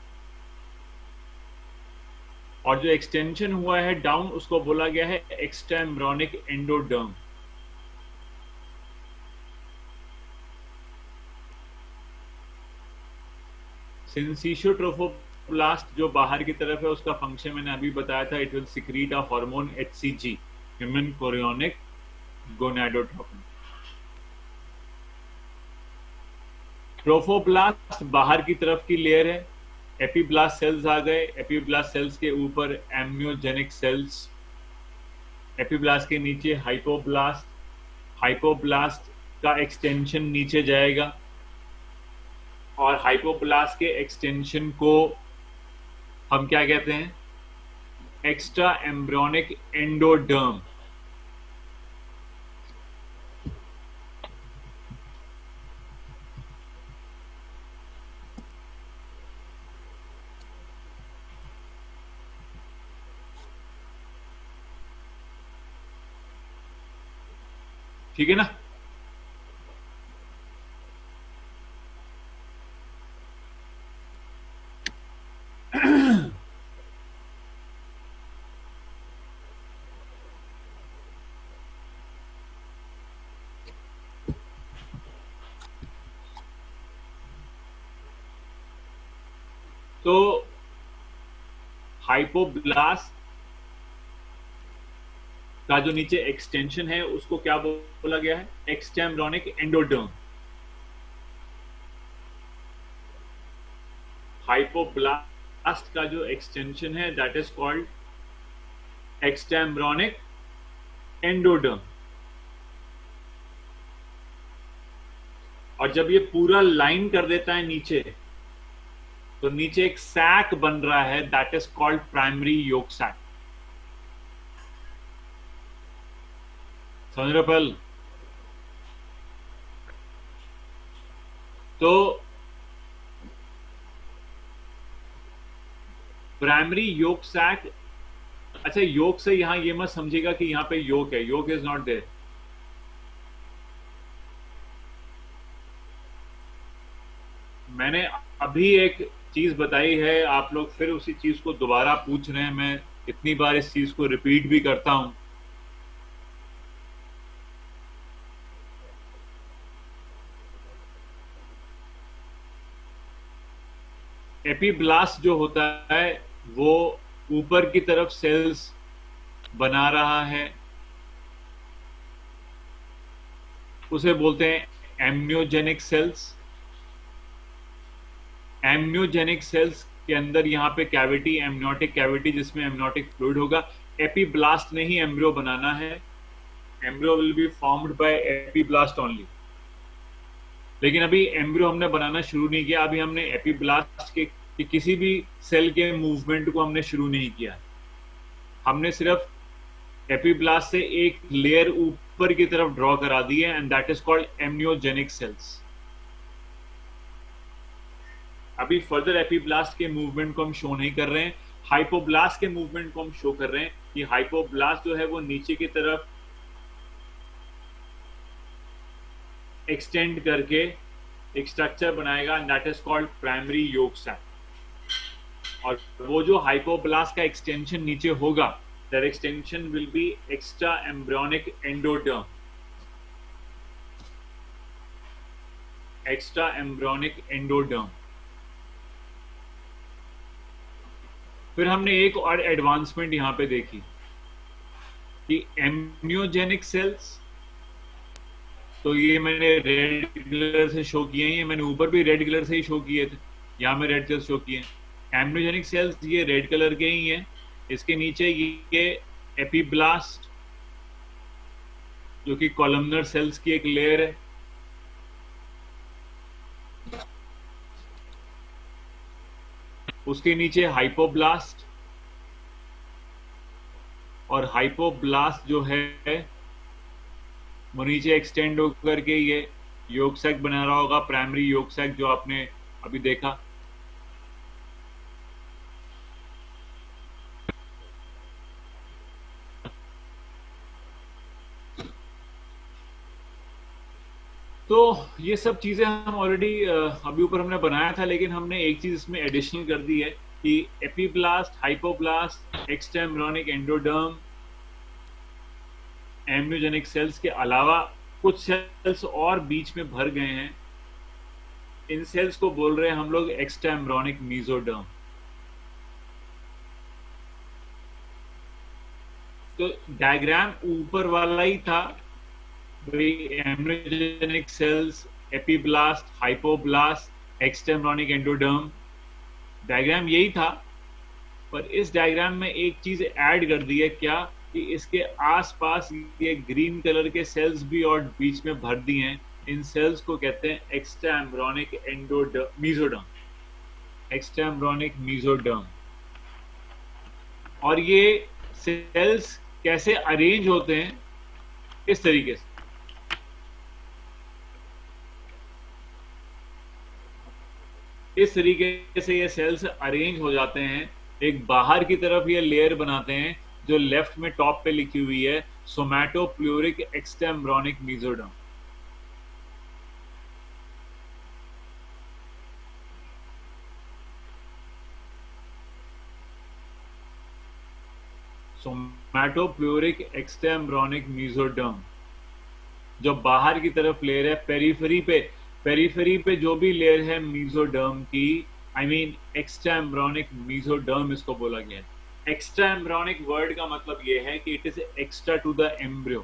और जो extension हुआ है down उसको बोला गया है extra embryonic endoderm. Syncytio trophoblast जो बाहर की तरफ है उसका फंक्शन मैंने अभी बताया था. It will secrete a hormone HCG, human chorionic gonadotropin. Trophoblast बाहर की तरफ की लेयर है. एपीब्लास्ट सेल्स आ गए. एपीब्लास्ट सेल्स के ऊपर एम्नियोजेनिक सेल्स. एपीब्लास्ट के नीचे हाइपोब्लास्ट. हाइपोब्लास्ट का एक्सटेंशन नीचे जाएगा और हाइपोब्लास्ट के एक्सटेंशन को हम क्या कहते हैं? Extra embryonic endoderm. ठीक है ना? तो हाइपोब्लास्ट का जो नीचे एक्सटेंशन है उसको क्या बोला गया है? Extra embryonic endoderm. हाइपोब्लास्ट का जो एक्सटेंशन है that is called extra embryonic endoderm. और जब ये पूरा लाइन कर देता है नीचे तो नीचे एक सैक बन रहा है that is called primary yolk sac. समझ रहे हो पहल? तो प्राइमरी योक सैक, अच्छा योक से यहां ये मत समझिएगा कि यहां पे योक है, योक इज नॉट देयर। मैंने अभी एक चीज बताई है, आप लोग फिर उसी चीज को दोबारा पूछ रहे हैं। मैं इतनी बार इस चीज को रिपीट भी करता हूं। एपीब्लास्ट जो होता है वो ऊपर की तरफ सेल्स बना रहा है, उसे बोलते हैं एम्नियोजेनिक सेल्स। एम्नियोजेनिक सेल्स के अंदर यहाँ पे कैविटी, एमनियोटिक कैविटी जिसमें एमनियोटिक फ्लूइड होगा। एपीब्लास्ट ने ही एम्ब्रियो बनाना है। Embryo will be formed by epiblast only. लेकिन अभी एम्ब्रियो हमने बनाना शुरू नहीं किया, अभी हमने एपीब्लास्ट के किसी भी सेल के मूवमेंट को हमने शुरू नहीं किया। हमने सिर्फ एपीब्लास्ट से एक लेयर ऊपर की तरफ ड्रॉ करा दी है, and that is called amniogenic cells. अभी फर्दर एपीब्लास्ट के मूवमेंट को हम शो नहीं कर रहे हैं, हाइपोब्लास्ट के मूवमेंट को हम शो कर रहे हैं कि हाइपोब्लास्ट जो है वो नीचे की तरफ एक्सटेंड करके एक स्ट्रक्चर बनाएगा, that is called primary yolk sac. और वो जो हाइपोब्लास्ट का एक्सटेंशन नीचे होगा, that extension will be extra embryonic endoderm. Extra embryonic endoderm. फिर हमने एक और एडवांसमेंट यहां पे देखी कि एम्नियोजेनिक सेल्स, तो ये मैंने रेड कलर से शो किए हैं, ये मैंने ऊपर भी रेड कलर से ही शो किए थे, यहां में रेड कलर शो किए। एम्नियोजेनिक सेल्स ये रेड कलर के ही हैं। इसके नीचे ये एपीब्लास्ट जो कि कॉलमनर सेल्स की एक लेयर है। उसके नीचे हाइपोब्लास्ट, और हाइपोब्लास्ट जो है वो नीचे एक्सटेंड होकर के ये योक सैक बना रहा होगा, प्राइमरी योक सैक जो आपने अभी देखा। तो ये सब चीजें हम ऑलरेडी अभी ऊपर हमने बनाया था, लेकिन हमने एक चीज इसमें एडिशनल कर दी है कि epiblast, hypoblast, extra embryonic endoderm, amniogenic cells के अलावा कुछ सेल्स और बीच में भर गए हैं। इन सेल्स को बोल रहे हैं हम लोग एक्स्ट्रा एम्ब्रियोनिक मेसोडर्म। तो डायग्राम ऊपर वाला ही था, embryogenic cells, epiblast, hypoblast, extra embryonic endoderm, diagram यही था। पर इस डायग्राम में एक चीज ऐड कर दी है, क्या कि इसके आसपास ये ग्रीन कलर के सेल्स भी और बीच में भर दिए हैं। इन सेल्स को कहते हैं extra embryonic endoderm, mesoderm, extra embryonic mesoderm. और ये सेल्स कैसे अरेंज होते हैं, इस तरीके से। इस तरीके से ये सेल्स अरेंज हो जाते हैं। एक बाहर की तरफ ये लेयर बनाते हैं जो लेफ्ट में टॉप पे लिखी हुई है, somatopleuric extra embryonic mesoderm. Somatopleuric extra embryonic mesoderm जो बाहर की तरफ लेयर है, पेरिफेरी पे जो भी लेयर है मेसोडर्म की, I mean extra embryonic mesoderm इसको बोला गया है। एक्स्ट्रा एम्ब्रियोनिक वर्ड का मतलब ये है कि it is extra to the embryo,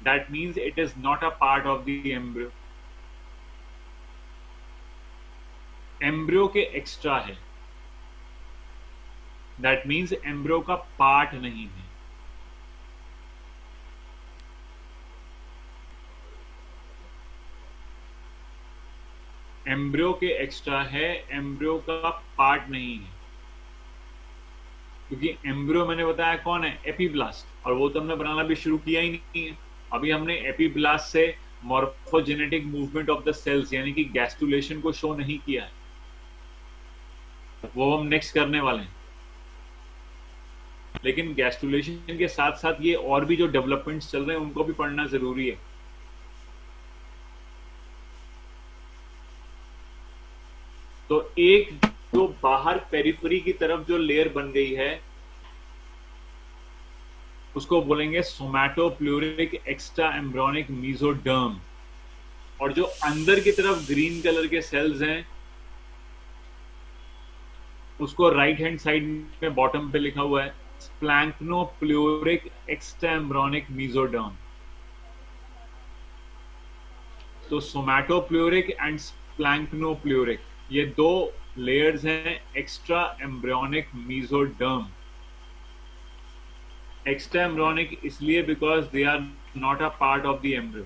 that means it is not a part of the embryo. Embryo के एक्स्ट्रा है, दैट मीन्स एम्ब्रियो का पार्ट नहीं है। एम्ब्रियो के एक्स्ट्रा है, एम्ब्रियो का पार्ट नहीं है। क्योंकि एम्ब्रियो मैंने बताया कौन है, एपीब्लास्ट, और वो तो हमने बनाना भी शुरू किया ही नहीं है। अभी हमने एपीब्लास्ट से morphogenetic movement of the cells यानी कि गैस्टुलेशन को शो नहीं किया है, वो हम नेक्स्ट करने वाले हैं। लेकिन गैस्टुलेशन के साथ साथ ये और भी जो डेवलपमेंट्स चल रहे हैं उनको भी पढ़ना जरूरी है। तो एक जो बाहर पेरिफेरी की तरफ जो लेयर बन गई है उसको बोलेंगे सोमैटोप्लूरिक एक्स्ट्रा एम्ब्रियोनिक मीजोडर्म, और जो अंदर की तरफ ग्रीन कलर के सेल्स हैं उसको राइट हैंड साइड में बॉटम पे लिखा हुआ है स्प्लैंक्नोप्लूरिक एक्स्ट्रा एम्ब्रियोनिक मीजोडर्म। तो सोमैटोप्लूरिक एंड स्प्लैंक्नोप्लूरिक ये दो लेयर्स हैं extra embryonic mesoderm. Extra embryonic इसलिए because they are not a part of the embryo,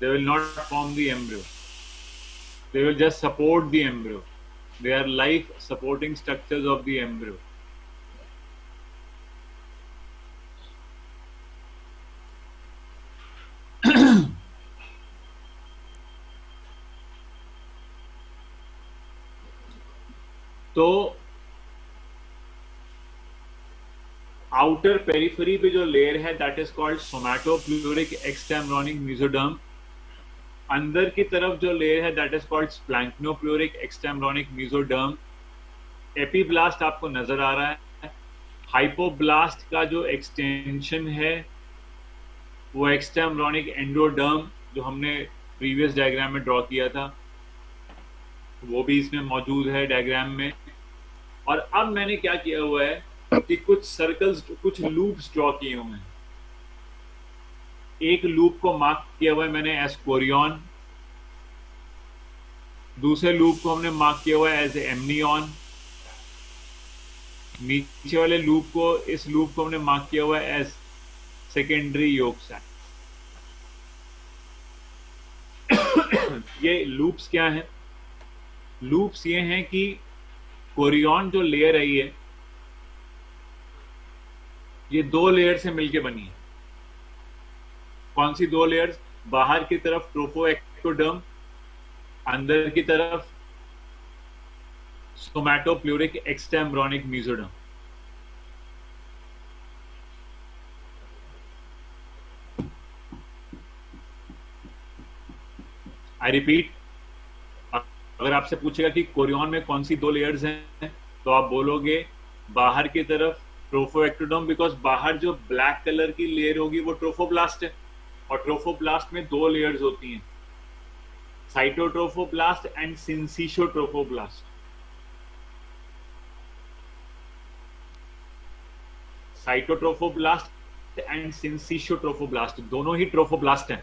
they will not form the embryo, they will just support the embryo, they are life supporting structures of the embryo. तो outer periphery पे जो layer है that is called somatopleuric extra embryonic mesoderm. अंदर की तरफ जो layer है that is called splanchnopleuric extra embryonic mesoderm. Epiblast आपको नजर आ रहा है। हाइपोब्लास्ट का जो एक्सटेंशन है वो एक्स्ट्रा एम्ब्रियोनिक एंडोडर्म जो हमने प्रीवियस डायग्राम में ड्रॉ किया था वो भी इसमें मौजूद है डायग्राम में। और अब मैंने क्या किया हुआ है कि कुछ सर्कल्स, कुछ लूप्स ड्रॉ किए हुए हैं। एक लूप को मार्क किया हुआ है मैंने एज कोरियन, दूसरे लूप को हमने मार्क किया हुआ है एज एमनियन, नीचे वाले लूप को, इस लूप को हमने मार्क किया हुआ है एज सेकेंडरी योग साइट। ये लूप्स क्या हैं? लूप्स ये हैं कि कोरियन जो लेयर है ये दो लेयर से मिलके बनी है। कौन सी दो लेयर्स? बाहर की तरफ ट्रोफोएक्टोडर्म, अंदर की तरफ somatopleuric extra embryonic mesoderm. I repeat, अगर आपसे पूछेगा कि कोरियन में कौन सी दो लेयर्स हैं तो आप बोलोगे बाहर की तरफ ट्रोफोएक्टोडर्म, बिकॉज बाहर जो ब्लैक कलर की लेयर होगी वो ट्रोफोब्लास्ट है, और ट्रोफोब्लास्ट में दो लेयर्स होती हैं, साइटोट्रोफोब्लास्ट एंड सिंसिशोट्रोफोब्लास्ट। साइटोट्रोफोब्लास्ट एंड सिंसिशोट्रोफोब्लास्ट दोनों ही ट्रोफोब्लास्ट हैं,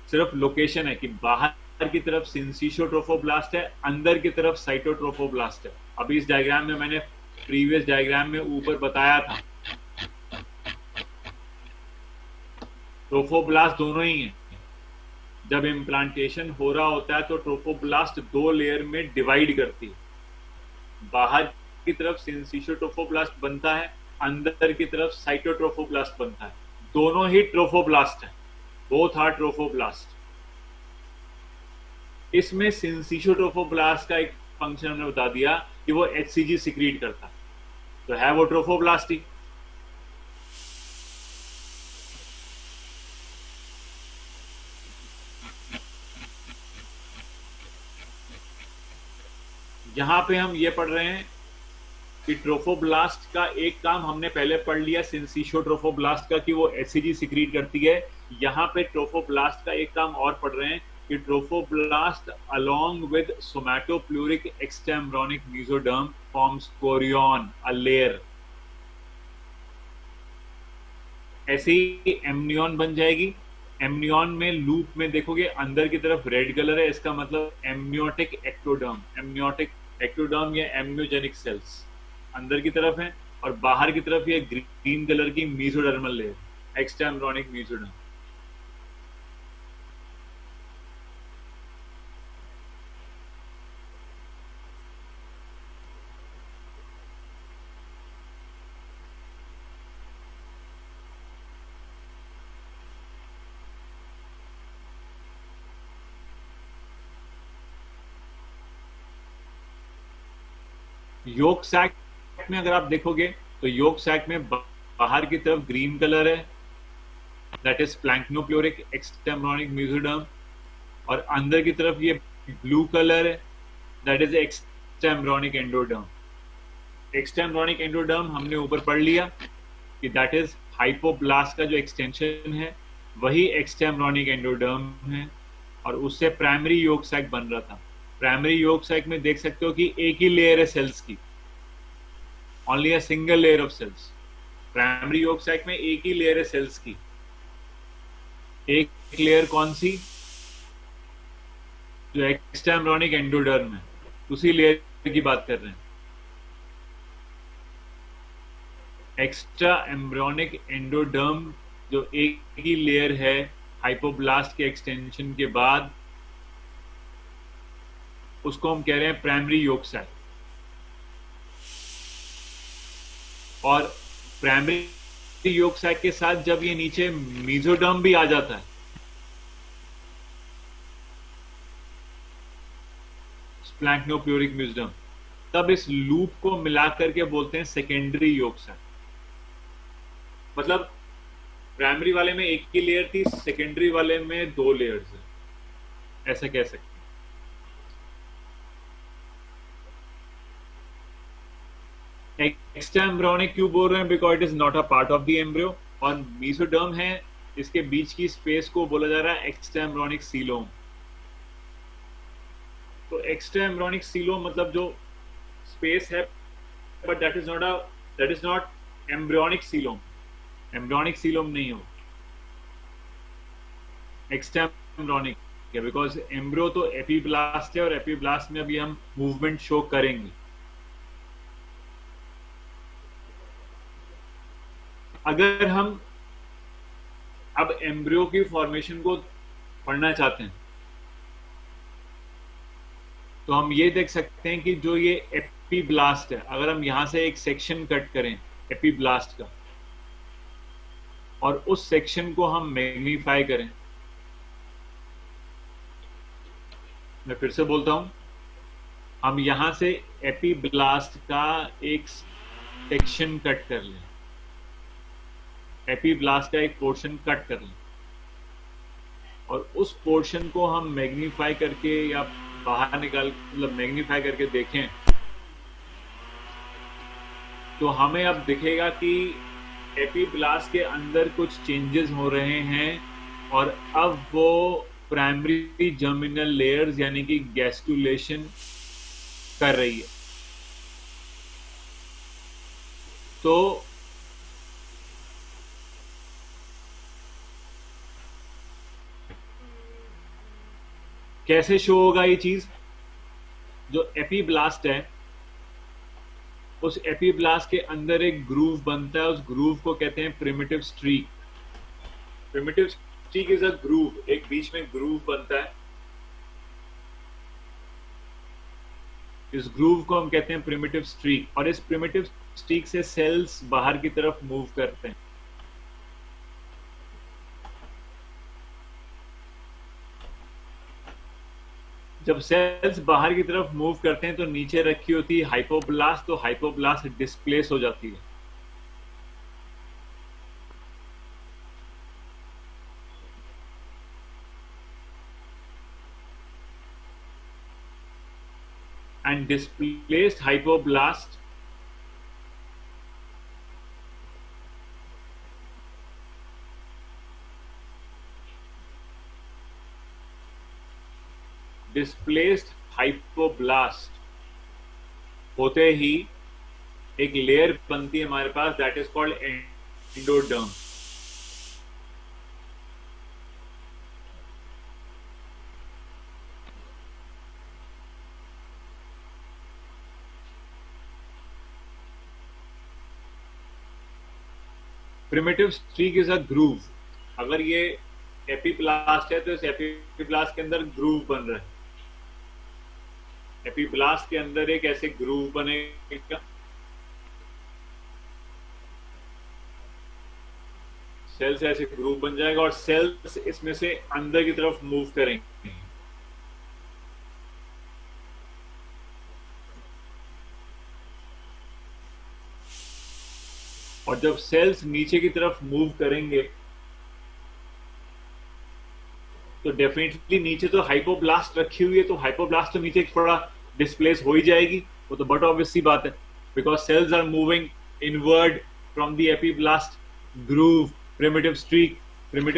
सिर्फ लोकेशन है कि बाहर की तरफ सिंसिशोट्रोफोब्लास्ट है, अंदर की तरफ साइटोट्रोफोब्लास्ट है। अभी इस डायग्राम में मैंने प्रीवियस डायग्राम में ऊपर बताया था ट्रोफोब्लास्ट दोनों ही हैं। जब इम्प्लांटेशन हो रहा होता है तो ट्रोफोब्लास्ट दो लेयर में डिवाइड करती है, बाहर की तरफ सिंसिशोट्रोफोब्लास्ट बनता है, अंदर की तरफ साइटोट्रोफोब्लास्ट बनता है। दोनों ही ट्रोफोब्लास्ट हैं, बोथ आर ट्रोफोब्लास्ट। इसमें सिंसिशोट्रोफोब्लास्ट का एक फंक्शन हमने बता दिया कि वो एचसीजी सिक्रीट करता है, तो है वो ट्रोफोब्लास्ट ही। यहां पे हम ये पढ़ रहे हैं कि ट्रोफोब्लास्ट का एक काम हमने पहले पढ़ लिया सिंसिशोट्रोफोब्लास्ट का कि वो एचसीजी सिक्रीट करती है। यहां पे ट्रोफोब्लास्ट का एक काम और पढ़ रहे हैं कि trophoblast along with somatopleuric extra embryonic mesoderm forms chorion, a layer. ऐसे ही एमनियन बन जाएगी। एमनियन में लूप में देखोगे अंदर की तरफ रेड कलर है, इसका मतलब एमनियोटिक एक्टोडर्म। एमनियोटिक एक्टोडर्म या एम्नियोजेनिक सेल्स अंदर की तरफ है, और बाहर की तरफ ये ग्रीन कलर की mesodermal layer, extra embryonic mesoderm. Yolk sac में अगर आप देखोगे तो योक सैक में बाहर की तरफ ग्रीन कलर है, दैट इज प्लैंक्नोप्योरिक एक्सटेम्ब्रॉनिक मेसोडर्म, और अंदर की तरफ ये ब्लू कलर है, दैट इज एक्सटेम्ब्रॉनिक एंडोडर्म। एक्सटेम्ब्रॉनिक एंडोडर्म हमने ऊपर पढ़ लिया कि दैट इज हाइपोब्लास्ट का जो एक्सटेंशन है वही एक्सटेम्ब्रॉनिक एंडोडर्म है, और उससे प्राइमरी योक सैक बन रहा था। प्राइमरी योक सैक में देख सकते हो कि एक ही लेयर है सेल्स की, only a single layer of cells. Primary yolk sac में एक ही लेयर है सेल्स की। एक लेयर कौन सी? जो एक्सटेम्ब्रॉनिक एंडोडर्म है, उसी लेयर की बात कर रहे हैं। एक्स्ट्रा एम्ब्रियोनिक एंडोडर्म जो एक ही लेयर है हाइपोब्लास्ट के एक्सटेंशन के बाद, उसको हम कह रहे हैं प्राइमरी योक सैक। और प्राइमरी योक सैक के साथ जब ये नीचे मेसोडर्म भी आ जाता है, प्लैंक्नोप्योरिक मेसोडर्म, तब इस लूप को मिलाकर के बोलते हैं सेकेंडरी योक सैक। मतलब प्राइमरी वाले में एक ही लेयर थी, सेकेंडरी वाले में दो लेयर्स है, ऐसा कह सकते हैं। एक्स्ट्रा एम्ब्रियोनिक क्यों बोल रहे हैं? Because it is not a part of the embryo. और मेसोडर्म है, इसके बीच की स्पेस को बोला जा रहा है एक्स्ट्रा एम्ब्रियोनिक सीलोम। तो एक्स्ट्रा एम्ब्रियोनिक सीलोम मतलब जो स्पेस है, but that is not embryonic coelom. Embryonic coelom नहीं हो, एक्स्ट्रा एम्ब्रियोनिक है, बिकॉज एम्ब्रियो तो एपीब्लास्ट है, और एपीब्लास्ट में अभी हम मूवमेंट शो करेंगे। अगर हम अब एम्ब्रियो की फॉर्मेशन को पढ़ना चाहते हैं तो हम ये देख सकते हैं कि जो ये एपीब्लास्ट है, अगर हम यहां से एक सेक्शन कट करें एपीब्लास्ट का, और उस सेक्शन को हम मैग्नीफाई करें, मैं फिर से बोलता हूं, हम यहां से एपीब्लास्ट का एक सेक्शन कट कर लें, एपीब्लास्ट का एक पोर्शन कट कर लें, और उस पोर्शन को हम मैग्नीफाई करके या बाहर निकाल मतलब मैग्नीफाई करके देखें, तो हमें अब दिखेगा कि एपीब्लास्ट के अंदर कुछ चेंजेस हो रहे हैं, और अब वो प्राइमरी जर्मिनल लेयर्स यानी कि गैस्टुलेशन कर रही है। तो कैसे शो होगा ये चीज? जो एपीब्लास्ट है, उस एपीब्लास्ट के अंदर एक ग्रूव बनता है, उस ग्रूव को कहते हैं primitive streak. Primitive streak is a groove, एक बीच में ग्रूव बनता है, इस ग्रूव को हम कहते हैं प्रिमिटिव स्ट्रीक, और इस प्रिमिटिव स्ट्रीक से सेल्स बाहर की तरफ मूव करते हैं। जब सेल्स बाहर की तरफ मूव करते हैं तो नीचे रखी होती है हाइपोब्लास्ट, तो हाइपोब्लास्ट डिस्प्लेस हो जाती है। And displaced hypoblast displaced hypoblast होते ही एक लेयर बनती है हमारे पास, that is called endoderm. Primitive streak is a groove. अगर ये एपीब्लास्ट है तो इस एपीब्लास्ट के अंदर ग्रूव बन रहा है, एपीब्लास्ट के अंदर एक ऐसे ग्रूव बनेगा, सेल्स ऐसे ग्रूव बन जाएगा, और सेल्स इसमें से अंदर की तरफ मूव करेंगे। और जब सेल्स नीचे की तरफ मूव करेंगे तो डेफिनेटली नीचे तो हाइपोब्लास्ट रखी हुई है, तो हाइपोब्लास्ट तो नीचे थोड़ा डिस्प्लेस हो ही जाएगी, वो तो बट ऑब्वियस सी बात है, because cells are moving inward from the epiblast groove primitive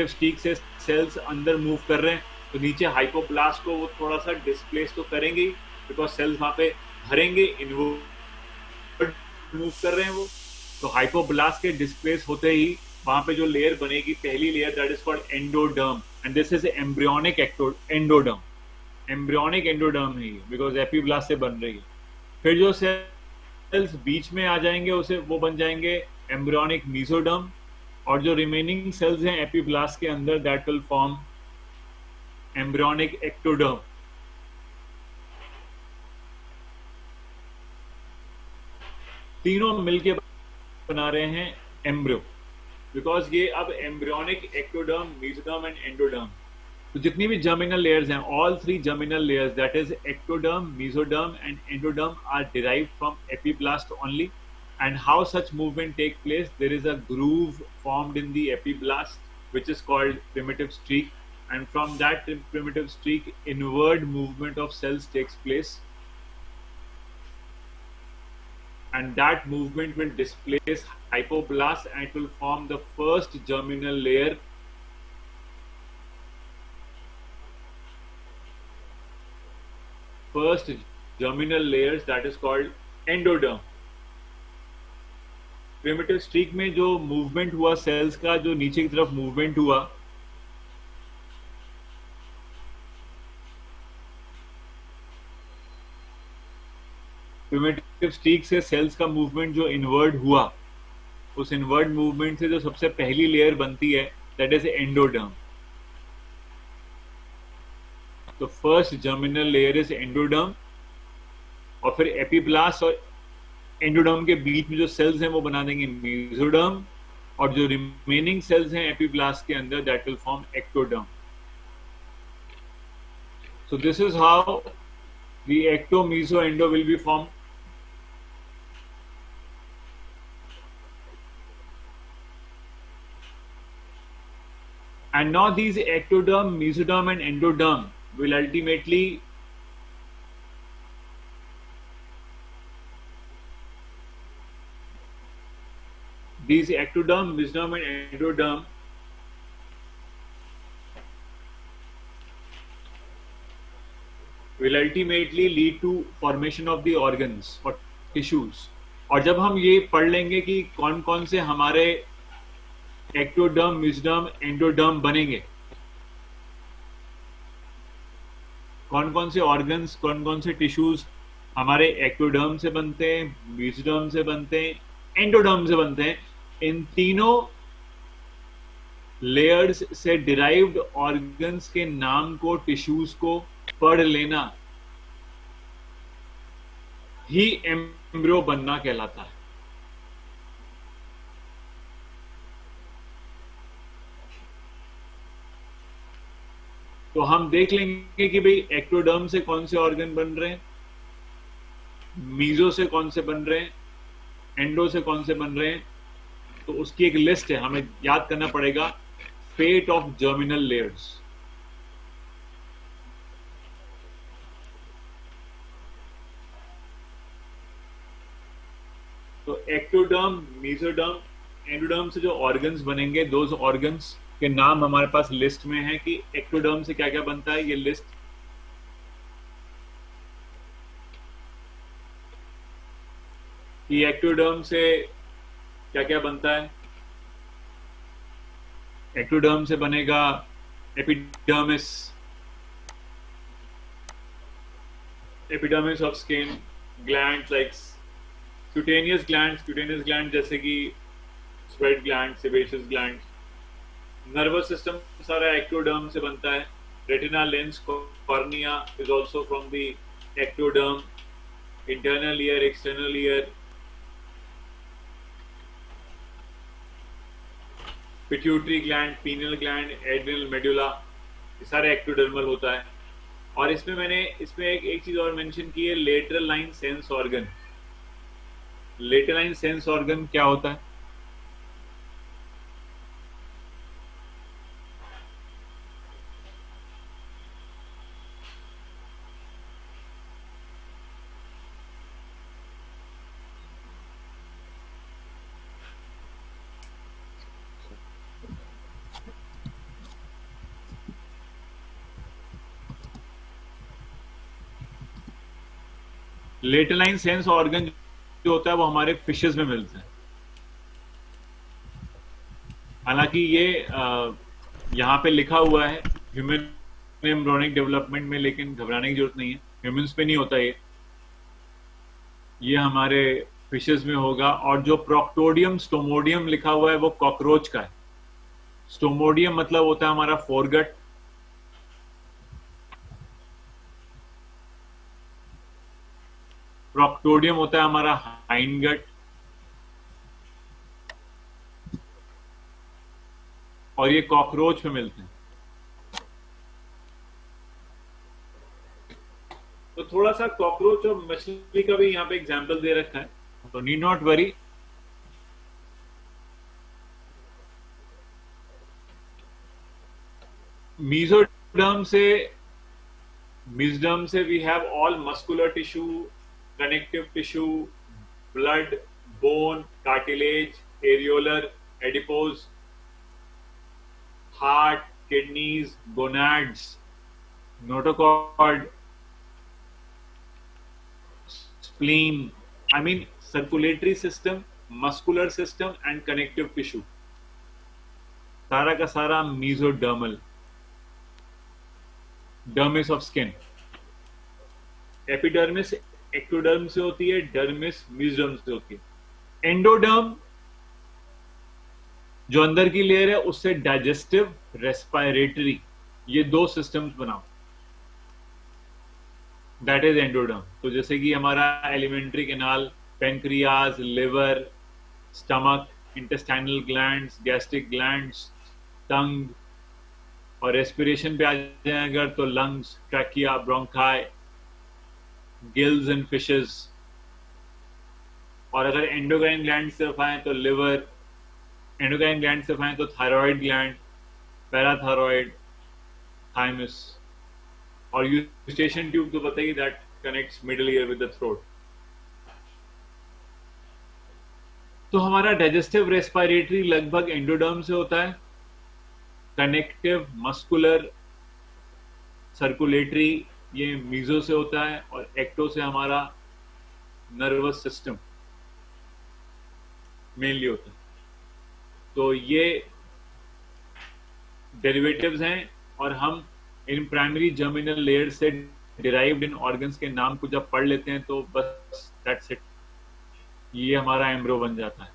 streak से सेल्स अंदर मूव कर रहे हैं, तो नीचे हाइपोब्लास्ट को वो थोड़ा सा डिस्प्लेस तो करेंगे ही, बिकॉज सेल्स वहां पे भरेंगे, इनवर्ड मूव कर रहे हैं वो, तो हाइपोब्लास्ट के डिस्प्लेस होते ही वहां पे जो लेयर बनेगी, पहली layer, that is called endoderm, and this is embryonic endoderm, embryonic endoderm है बिकॉज एपीब्लास्ट से बन रही है। फिर जो सेल्स बीच में आ जाएंगे उसे वो बन जाएंगे एम्ब्रियोनिक मीसोडर्म, और जो रिमेनिंग सेल्स हैं एपीब्लास्ट के अंदर, that will form embryonic ectoderm. तीनों मिलके बना रहे हैं एम्ब्रियो, बिकॉज ये अब embryonic ectoderm, mesoderm and endoderm, तो जितनी भी जर्मिनल लेयर्स हैं, all three germinal layers, that is ectoderm, mesoderm and endoderm, are derived from epiblast only. And how such movement take place? There is a groove formed in the epiblast which is called primitive streak, and from that primitive streak inward movement of cells takes place, and that movement will displace hypoblast and it will form the first germinal layer, that is called endoderm. Primitive streak में जो movement हुआ sales का, जो नीचे की तरफ movement हुआ, primitive streak से सेल्स का मूवमेंट जो इनवर्ड हुआ, उस इनवर्ड मूवमेंट से जो सबसे पहली लेयर बनती है, दैट इज एंडोडर्म। तो first germinal layer is endoderm, और फिर एपीब्लास्ट और एंडोडर्म के बीच में जो सेल्स हैं वो बना देंगे मीसोडर्म, और जो रिमेनिंग सेल्स हैं एपीब्लास्ट के अंदर, that will form ectoderm. So this is how the ecto meso endo will be form. And now these ectoderm, mesoderm and endoderm will ultimately these ectoderm, mesoderm and endoderm will ultimately lead to formation of the organs or tissues. और जब हम ये पढ़ लेंगे कि कौन कौन से हमारे एक्टोडर्म, मेसोडर्म, एंडोडर्म बनेंगे, कौन कौन से ऑर्गन्स, कौन कौन से टिश्यूज हमारे एक्टोडर्म से बनते हैं, मेसोडर्म से बनते हैं, एंडोडर्म से बनते हैं, इन तीनों लेयर्स से डिराइव्ड ऑर्गन्स के नाम को, टिश्यूज को पढ़ लेना ही एम्ब्रियो बनना कहलाता है। तो हम देख लेंगे कि भाई एक्टोडर्म से कौन से ऑर्गन बन रहे हैं, मीजो से कौन से बन रहे हैं, एंडो से कौन से बन रहे हैं, तो उसकी एक लिस्ट है, हमें याद करना पड़ेगा, फेट ऑफ जर्मिनल लेयर्स। तो एक्टोडर्म, मीजोडर्म, एंडोडर्म से जो ऑर्गन्स बनेंगे, दोज ऑर्गन्स के नाम हमारे पास लिस्ट में है कि एक्टोडर्म से क्या क्या बनता है, ये लिस्ट कि एक्टोडर्म से क्या क्या बनता है। एक्टोडर्म से बनेगा epidermis, epidermis of skin, glands like cutaneous gland जैसे कि sweat gland, sebaceous gland. Nervous system सारा एक्टोडर्म से बनता है। Retina, lens, cornea is also from the ectoderm. Internal ear, external ear, pituitary gland, penal gland, adrenal medulla, ये सारे ectodermal होता है। और इसमें एक चीज और मेंशन की है, lateral line sense organ. Lateral line sense organ क्या होता है? लेटेलाइन सेंस ऑर्गन जो होता है वो हमारे फिशेस में मिलता है। हालांकि ये यहाँ पे लिखा हुआ है ह्यूमन एम्ब्रियोनिक डेवलपमेंट में, लेकिन घबराने की जरूरत नहीं है, ह्यूमंस पे नहीं होता ये हमारे फिशेस में होगा। और जो प्रोक्टोडियम स्टोमोडियम लिखा हुआ है वो कॉकरोच का है। स्टोमोडियम मतलब होता है हमारा फोरगट, प्रोक्टोडियम होता है हमारा हाइंडगट, और ये कॉकरोच में मिलते हैं। तो थोड़ा सा कॉकरोच और मछली का भी यहाँ पे एग्जाम्पल दे रखा है, तो नीड नॉट वरी। मीजोडर्म से we have all muscular tissue, connective tissue, blood, bone, cartilage, areolar, adipose, heart, kidneys, gonads, notochord, spleen, I mean circulatory system, muscular system and connective tissue, सारा का सारा mesodermal, dermis of skin, epidermis ectoderm से होती है, dermis mesoderm से होती है। Endoderm जो अंदर की लेयर है उससे डाइजेस्टिव, रेस्पिरेटरी, ये दो सिस्टम्स बनाओ, दैट इज एंडोडर्म। तो जैसे कि हमारा alimentary canal, pancreas, liver, stomach, intestinal glands, gastric glands, tongue, और रेस्पिरेशन पे आ जाए अगर तो lungs, trachea, bronchi, gills in fishes, और अगर एंडोक्राइन ग्लैंड सिर्फ आए तो लिवर, एंडोक्राइन ग्लैंड सिर्फ आए तो थायराइड ग्लैंड, पैराथायराइड, थाइमस, और यूस्टेशन ट्यूब तो बताइए that connects middle ear with the throat. तो हमारा डाइजेस्टिव रेस्पिरेटरी लगभग एंडोडर्म से होता है, कनेक्टिव, मस्कुलर, सर्कुलेटरी ये मीजो से होता है, और एक्टो से हमारा नर्वस सिस्टम मेनली होता है। तो ये डेरिवेटिव्स हैं, और हम इन प्राइमरी जर्मिनल लेयर से डिराइव्ड इन ऑर्गन्स के नाम को जब पढ़ लेते हैं तो बस दैट्स इट, ये हमारा एम्ब्रो बन जाता है,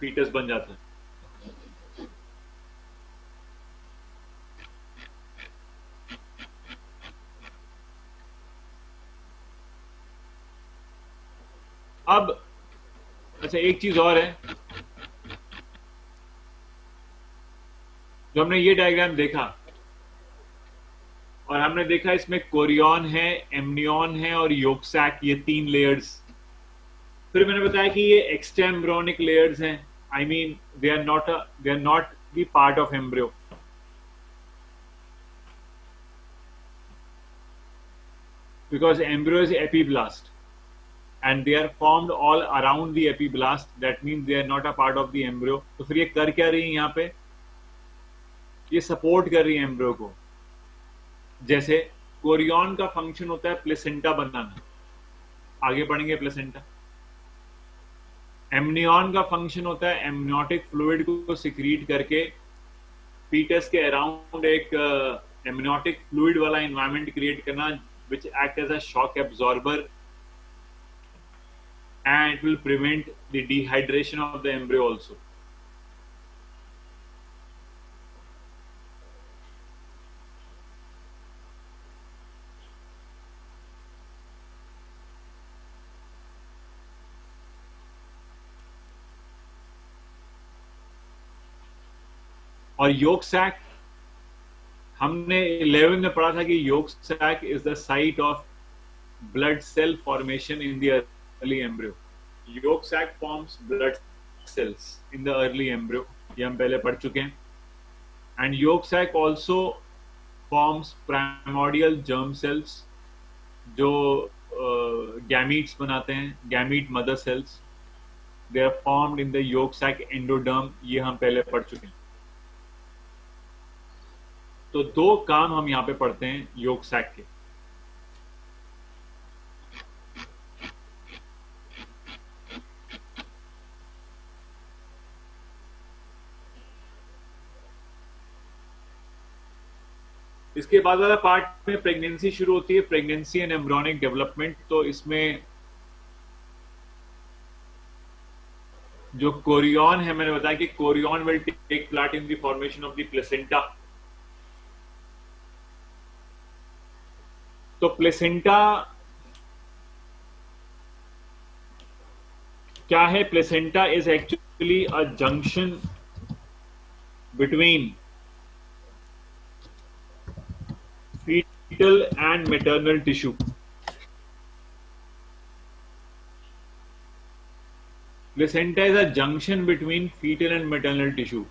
फीटस बन जाता है। अब अच्छा एक चीज और है, जो हमने ये डायग्राम देखा और हमने देखा इसमें कोरियन है, एमनियन है और योगसैक, ये तीन लेयर्स। फिर मैंने बताया कि ये एक्स्ट्रा एम्ब्रियोनिक लेयर्स हैं, I mean they are not the part of embryo. Because embryo is epiblast and they are formed all around the epiblast, that means they are not a part of the embryo। तो फिर ये कर क्या रही है यहाँ पे, ये सपोर्ट कर रही है एम्ब्रियो को। जैसे कोरियन का फंक्शन होता है प्लेसेंटा बनाना, आगे पढ़ेंगे प्लेसेंटा। एमनियन का फंक्शन होता है एमनियोटिक फ्लूइड को सिक्रीट करके फीटस के अराउंड एक एमनियोटिक फ्लूइड वाला एनवायरनमेंट क्रिएट करना, which act as a shock absorber and it will prevent the dehydration of the embryo also। और योग सैक हमने 11 में पढ़ा था कि yolk sac is the site of blood cell formation in the early embryo. Yolk sac forms blood cells in the early embryo, ये हम पहले पढ़ चुके हैं। And yolk sac also forms primordial germ cells जो गैमीट्स बनाते हैं, gamete mother cells, they are formed in the yolk sac endoderm, ये हम पहले पढ़ चुके हैं। तो दो काम हम यहां पे पढ़ते हैं योग सैक के। इसके बाद वाला पार्ट में प्रेगनेंसी शुरू होती है, प्रेगनेंसी एंड एम्ब्रियोनिक डेवलपमेंट। तो इसमें जो कोरियन है, मैंने बताया कि chorion will take part in the formation of the placenta. तो प्लेसेंटा क्या है? Placenta is actually a junction between fetal and maternal tissue. Placenta is a junction between fetal and maternal tissue.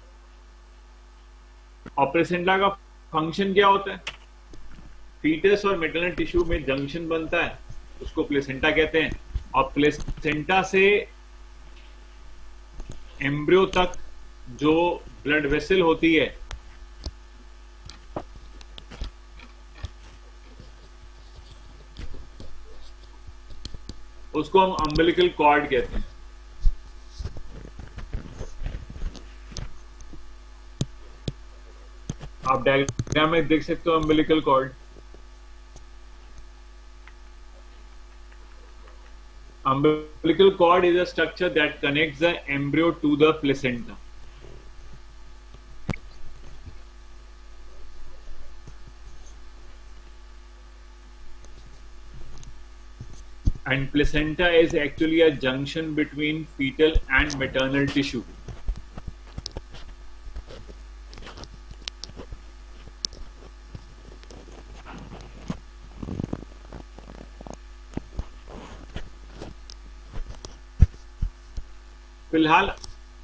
और placenta का function क्या होता है? Foetus और maternal tissue में जंक्शन बनता है, उसको प्लेसेंटा कहते हैं। और प्लेसेंटा से एम्ब्रियो तक जो ब्लड वेसल होती है, उसको हम अम्बिलिकल कॉर्ड कहते हैं। आप डायग्राम में देख सकते हो umbilical cord. Umbilical cord is a structure that connects the embryo to the placenta. And placenta is actually a junction between fetal and maternal tissue. फिलहाल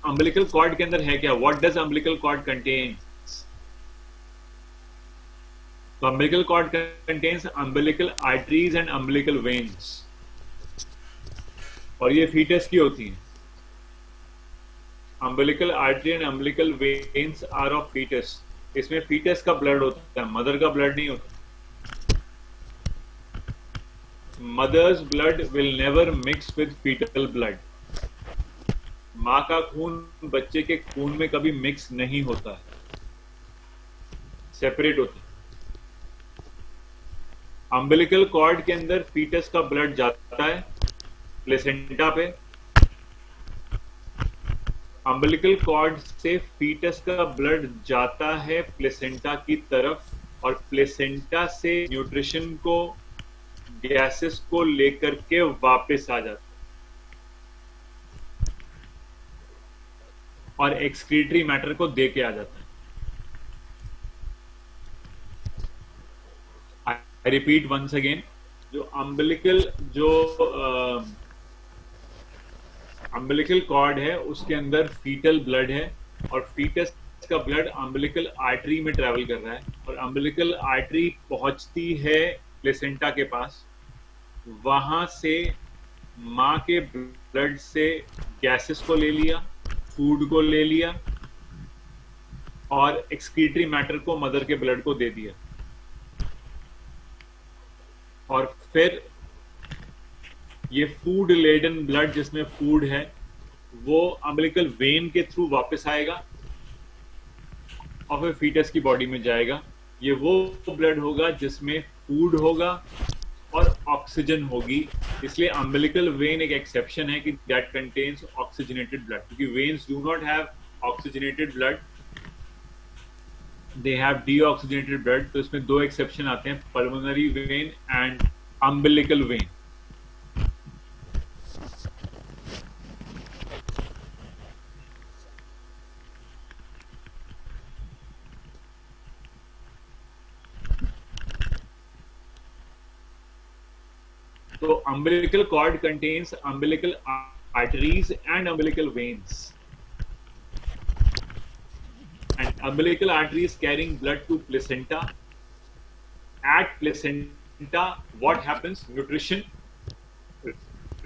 अम्बिलिकल कॉर्ड के अंदर है क्या? What does umbilical cord contain? तो umbilical cord contains umbilical arteries and umbilical veins, और ये foetus की होती हैं। Umbilical artery and umbilical veins are of foetus. इसमें फीटस का ब्लड होता है, मदर का ब्लड नहीं होता। Mother's blood will never mix with foetal blood. मां का खून बच्चे के खून में कभी मिक्स नहीं होता है, सेपरेट होता है। अम्बिलिकल कॉर्ड के अंदर फीटस का ब्लड जाता है प्लेसेंटा पे। अम्बिलिकल कॉर्ड से फीटस का ब्लड जाता है प्लेसेंटा की तरफ, और प्लेसेंटा से न्यूट्रिशन को, गैसेस को लेकर के वापस आ जाता है और एक्सक्रीटरी मैटर को दे के आ जाता है। आई रिपीट वंस अगेन, जो अम्बिलिकल कॉर्ड है उसके अंदर फीटल ब्लड है, और फीटस का ब्लड अम्बिलिकल आर्टरी में ट्रेवल कर रहा है, और अम्बिलिकल आर्टरी पहुंचती है प्लेसेंटा के पास। वहां से मां के ब्लड से गैसेस को ले लिया, फूड को ले लिया, और एक्सक्रीटरी मैटर को मदर के ब्लड को दे दिया, और फिर ये फूड लेडन ब्लड जिसमें फूड है वो अम्बिलिकल वेन के थ्रू वापस आएगा और फिर फीटस की बॉडी में जाएगा। ये वो ब्लड होगा जिसमें फूड होगा और ऑक्सीजन होगी। इसलिए अम्बिलिकल वेन एक एक्सेप्शन है कि दैट कंटेन्स ऑक्सीजनेटेड ब्लड, क्योंकि veins do not have oxygenated blood, they have deoxygenated blood. तो इसमें दो एक्सेप्शन आते हैं, pulmonary vein and umbilical when. So umbilical cord contains umbilical arteries and umbilical veins, and umbilical arteries carrying blood to placenta. At placenta what happens? Nutrition,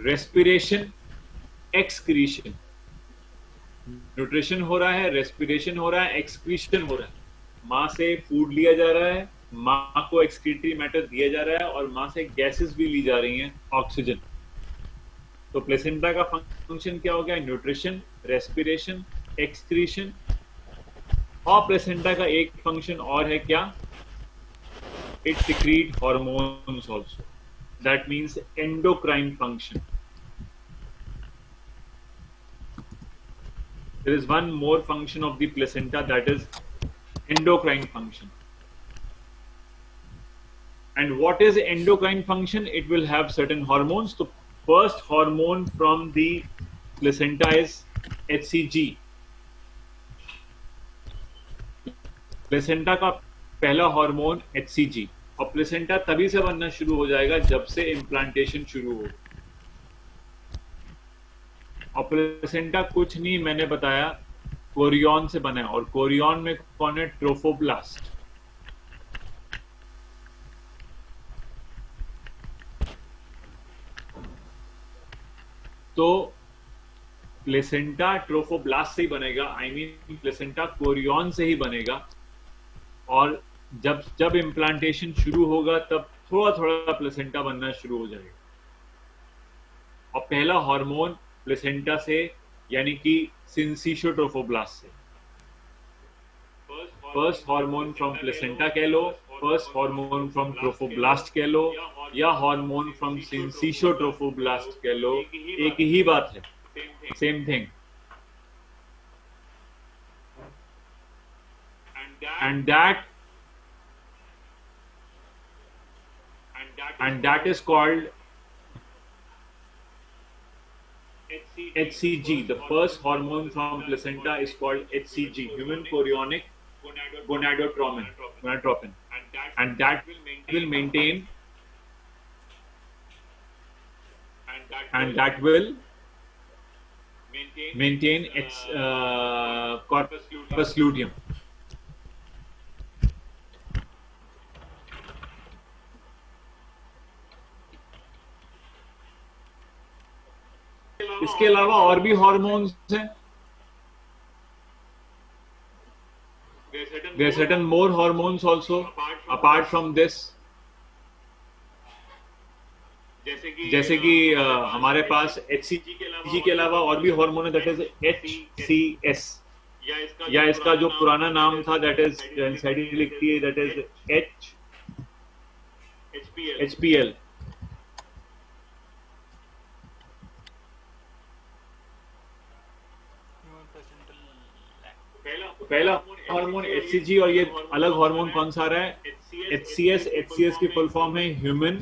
respiration, excretion. Nutrition हो रहा है, respiration हो रहा है, excretion हो रहा है। मां से फूड लिया जा रहा है, मां को एक्सक्रीटरी मैटर दिया जा रहा है, और मां से गैसेस भी ली जा रही हैं, ऑक्सीजन। तो प्लेसेंटा का फंक्शन क्या हो गया? Nutrition, respiration, excretion. और प्लेसेंटा का एक फंक्शन और है क्या? it secrete hormones also. That means endocrine function. There is one more function of the placenta, that is endocrine function. And what is endocrine function? It will have certain hormones. The first hormone from the placenta is HCG. Placenta का पहला hormone HCG, और placenta तभी से बनना शुरू हो जाएगा जब से इम्प्लांटेशन शुरू हो। और प्लेसेंटा कुछ नहीं, मैंने बताया, कोरियन से बना है, और कोरियन में कौन है? ट्रोफोब्लास्ट। तो प्लेसेंटा ट्रोफोब्लास्ट से ही बनेगा, आई मीन प्लेसेंटा कोरियन से ही बनेगा। और जब इम्प्लांटेशन शुरू होगा तब थोड़ा थोड़ा प्लेसेंटा बनना शुरू हो जाएगा। और पहला हार्मोन प्लेसेंटा से, यानी कि सिंसिशो ट्रोफोब्लास्ट से। फर्स्ट हार्मोन फ्रॉम प्लेसेंटा कह लो, फर्स्ट हार्मोन फ्रॉम ट्रोफोब्लास्ट कह लो, या हार्मोन फ्रॉम सिंसिशो ट्रोफोब्लास्ट कह लो, एक ही बात है, same thing. and that is called HCG. The first hormone from placenta is called HCG, human chorionic gonadotropin, and that will maintain its corpus luteum. इसके अलावा और भी हार्मोन्स हैं। There are certain more hormones also apart from this. जैसे कि हमारे पास HCG के अलावा और भी हार्मोन है, दैट इज HCS, या इसका जो पुराना नाम था, दैट इज साइड लिखती है, दैट इज HPL। पहला हार्मोन HCG, और ये अलग हार्मोन कौन सा आ रहा है? HCS। HCS की फुल फॉर्म है ह्यूमन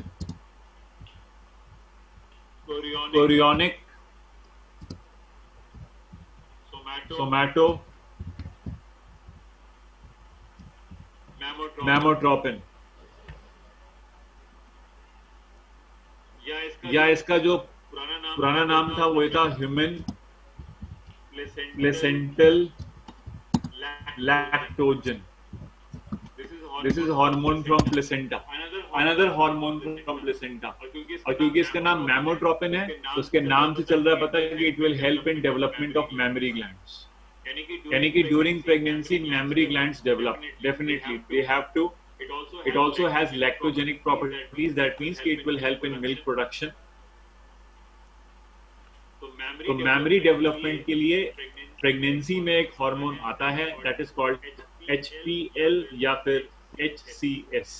कोरियोनिक सोमैटो मैमोट्रोपिन, या इसका जो पुराना नाम था वो था human placental lactogen. This is hormone from placenta, another hormone from placenta। और क्योंकि इसका नाम मैमोट्रोपिन है, तो उसके नाम से चल रहा है पता है कि it will help in development of mammary glands। यानी कि during pregnancy mammary glands develop, definitely they have to। It also has lactogenic properties, that means कि it will help in milk production। तो mammary development के लिए pregnancy में एक hormone आता है, दैट इज कॉल्ड HPL या फिर HCS।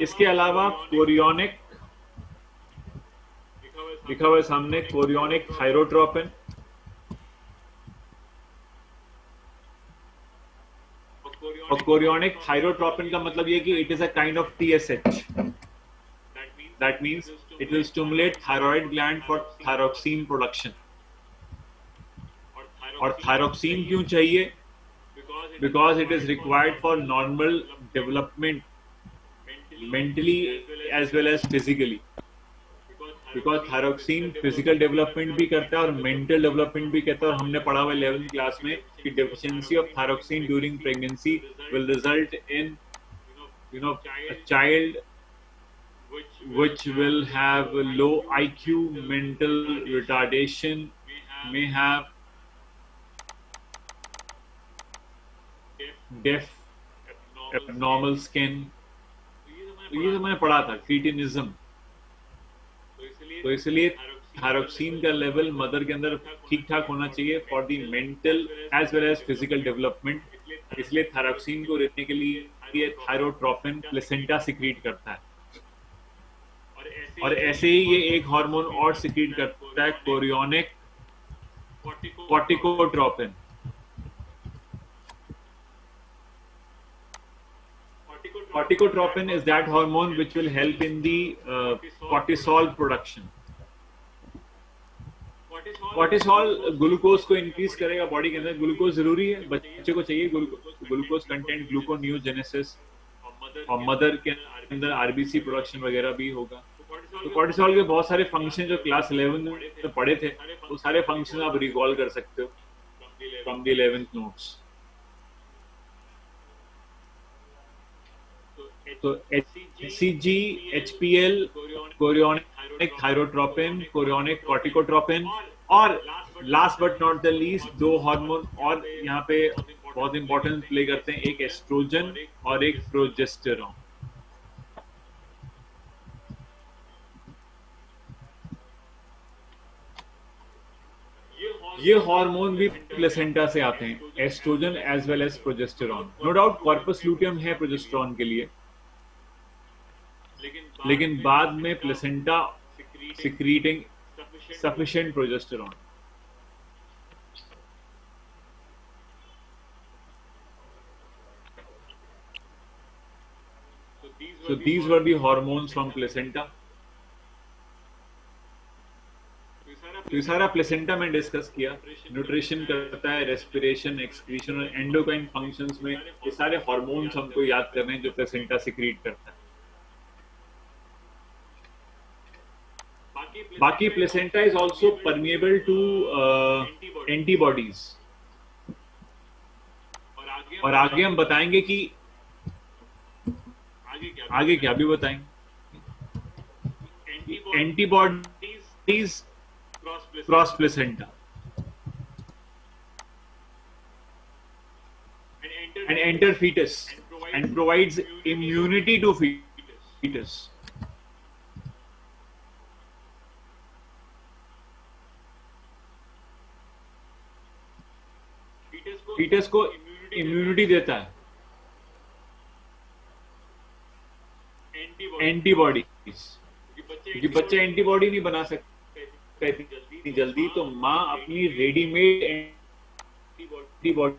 इसके अलावा कोरियोनिक, लिखा हुआ है सामने, कोरियोनिक थायरोट्रोपिन। और कोरियोनिक थायरोट्रोपिन का मतलब ये कि it is a kind of TSH। That means it will stimulate thyroid gland for thyroxine production। और thyroxine क्यों चाहिए? Because it is required for normal development, mentally as well as physically। Because thyroxine physical development भी करता है और mental development भी करता है। और हमने पढ़ा हुआ 11th क्लास में कि deficiency of thyroxine during pregnancy will result in a child which will have low IQ, mental retardation, may have deaf, abnormal skin। ये तो मैंने पढ़ा था, क्रीटिनिज्म। तो इसलिए थायरोक्सिन का लेवल मदर के अंदर ठीक ठाक होना चाहिए for the mental as well as physical development. इसलिए थायरॉक्सिन को रोकने के लिए थायरोट्रोपिन प्लेसेंटा सिक्रीट करता है। और ऐसे ही ये एक हार्मोन और सिक्रीट करता है, chorionic corticotropin. Corticotropin is that hormone which will help in the cortisol production. Cortisol glucose को इंक्रीज करेगा बॉडी के अंदर। ग्लूकोज जरूरी है, बच्चे को चाहिए ग्लूकोज कंटेंट, ग्लूकोनियोजेनेसिस, और मदर के अंदर आरबीसी प्रोडक्शन वगैरह भी होगा। तो कॉर्टिसोल के बहुत सारे फंक्शन जो क्लास 11 में पढ़े थे, वो सारे फंक्शन आप रिकॉल कर सकते हो फ्रॉम द 11th नोट्स। तो HCG, HPL, chorionic thyrotropin, chorionic corticotropin, और last but not the least दो हार्मोन और यहाँ पे बहुत इंपॉर्टेंट प्ले करते हैं, एक एस्ट्रोजन और एक प्रोजेस्टेरॉन। ये हार्मोन भी प्लेसेंटा से आते हैं, estrogen as well as progesterone. No doubt corpus luteum है प्रोजेस्टेरॉन के लिए, लेकिन बाद में placenta secreting sufficient progesterone. So these were the hormones from placenta. तो ये सारा प्लेसेंटा में डिस्कस किया। न्यूट्रिशन करता है, रेस्पिरेशन, एक्सक्रीशन और एंडोक्राइन फंक्शंस में ये सारे हार्मोन्स हमको याद करने हैं जो प्लेसेंटा सिक्रीट करता है। बाकी placenta is also permeable to antibodies, और आगे हम बताएंगे कि आगे क्या भी बताएंगे, antibodies cross placenta and enter fetus and provides immunity to fetus. Fetus को इम्यूनिटी देता है, एंटीबॉडीज, क्योंकि बच्चे एंटीबॉडी नहीं बना सकते इतनी जल्दी, तो माँ अपनी रेडीमेड एंटीबॉडी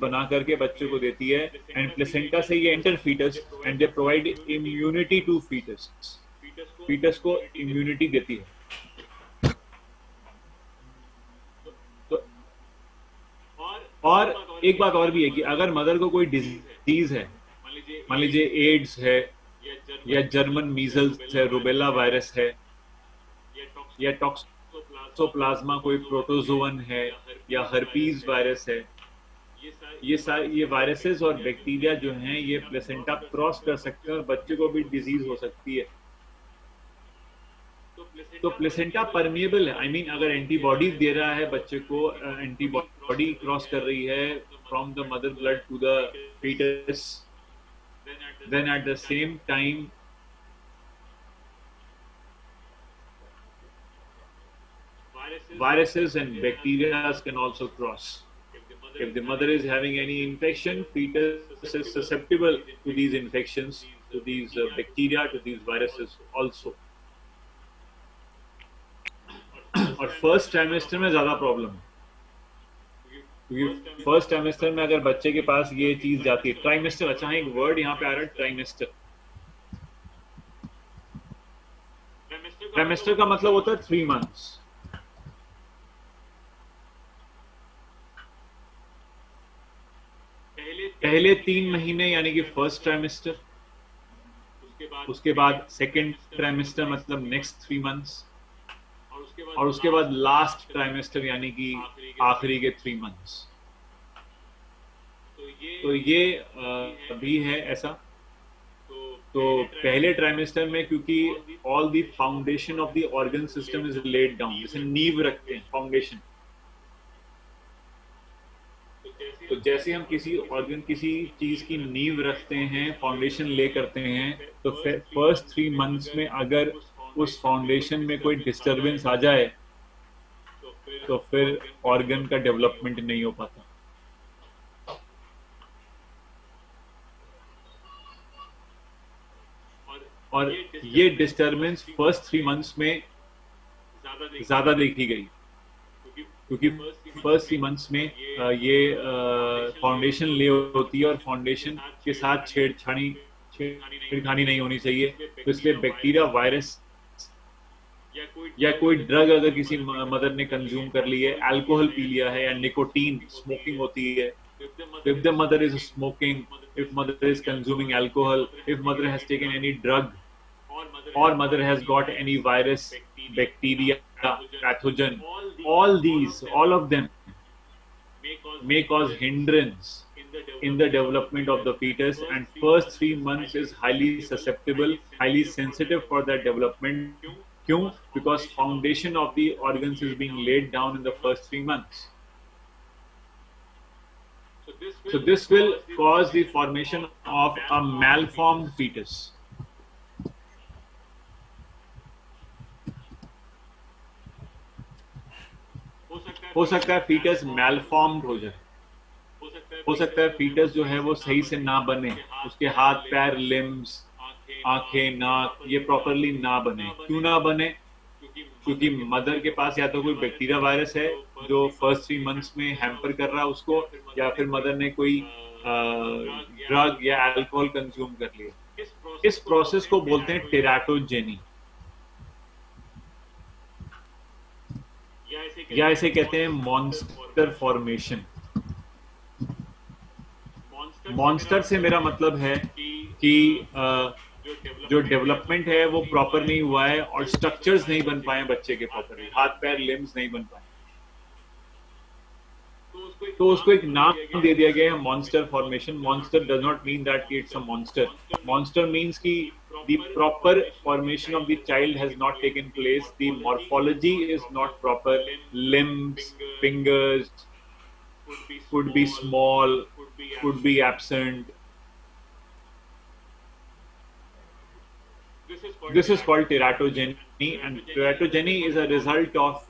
बना करके बच्चे को देती है, एंड प्लेसेंटा से ये enter fetus and they provide immunity to fetus, fetus को इम्यूनिटी देती है। और एक बात और भी है कि अगर मदर को कोई डिजीज है, मान लीजिए एड्स है, या जर्मन मीजल्स है, रुबेला वायरस है, या टॉक्सोप्लाज्मा कोई प्रोटोजोवन है, या हर्पीज वायरस है, ये वायरसेस और बैक्टीरिया जो हैं ये प्लेसेंटा क्रॉस कर सकते हैं और बच्चे को भी डिजीज हो सकती है। तो प्लेसेंटा परमिएबल है, आई मीन अगर एंटीबॉडीज दे रहा है बच्चे को, एंटीबॉडी क्रॉस कर रही है from the mother blood to the fetus, then at the same time viruses and bacteria can also cross. If the mother is having any infection, fetus is susceptible to these infections, to these bacteria, to these viruses also. और first trimester में ज्यादा problem है, क्योंकि first trimester में अगर बच्चे के पास ये चीज जाती है, ट्राइमेस्टर, अच्छा एक वर्ड यहाँ पे आ रहा है ट्राइमेस्टर। ट्राइमेस्टर का मतलब होता है 3 months। पहले 3 महीने यानी कि फर्स्ट ट्राइमेस्टर, उसके बाद सेकेंड ट्राइमेस्टर मतलब नेक्स्ट 3 months, और उसके बाद लास्ट ट्राइमेस्टर यानी कि आखिरी के 3 months। तो ये भी है ऐसा। तो पहले ट्राइमेस्टर में क्योंकि all the foundation of the organ system is laid down, जैसे नींव रखते हैं, फाउंडेशन। तो जैसे हम किसी ऑर्गन, किसी चीज की नींव रखते हैं, फाउंडेशन ले करते हैं, तो फर्स्ट 3 months में अगर उस फाउंडेशन में कोई डिस्टरबेंस आ जाए तो फिर ऑर्गन का डेवलपमेंट नहीं हो पाता। और ये डिस्टर्बेंस फर्स्ट 3 मंथ्स में ज्यादा देखी गई, क्योंकि फर्स्ट 3 मंथ्स में ये फाउंडेशन ले होती है और फाउंडेशन के साथ छेड़खानी नहीं होनी चाहिए। तो इसलिए बैक्टीरिया, वायरस या कोई ड्रग अगर किसी मदर ने कंज्यूम कर ली है, अल्कोहल पी लिया है या निकोटीन, स्मोकिंग होती है, if the mother is smoking, if mother is consuming alcohol, if mother has taken any drug, or mother has got any virus, bacteria, pathogen, all of them may cause hindrance in the development of the fetus, and first 3 months is highly susceptible, highly sensitive for that development. Kyun? Because foundation of the organs is being laid down in the first 3 months. So this will cause the formation of a malformed fetus. हो सकता है foetus मैलफॉर्म्ड हो जाए, हो सकता है foetus जो है वो सही से ना बने, उसके हाथ पैर, लिम्स, आंखें, नाक ये प्रॉपरली ना बने। क्यों ना बने? क्योंकि मदर के पास या तो कोई बैक्टीरिया वायरस है जो फर्स्ट 3 मंथ्स में हैम्पर कर रहा है उसको, या फिर मदर ने कोई ड्रग या अल्कोहल कंज्यूम कर लिया। इस प्रोसेस को बोलते हैं टेराटोजेनी, या इसे कहते हैं मॉन्स्टर फॉर्मेशन। मॉन्स्टर से मेरा मतलब है कि जो डेवलपमेंट है वो प्रॉपर नहीं हुआ है और स्ट्रक्चर्स नहीं बन पाए बच्चे के प्रॉपरली, हाथ पैर, लिम्स नहीं बन पाए, तो उसको एक नाम दे दिया गया है monster formation. Monster does not mean that it's a monster. Monster means कि the proper formation of the child has not taken place, the morphology is not proper, limbs, fingers could be small, could be absent. This is called teratogeny, and teratogeny is a result of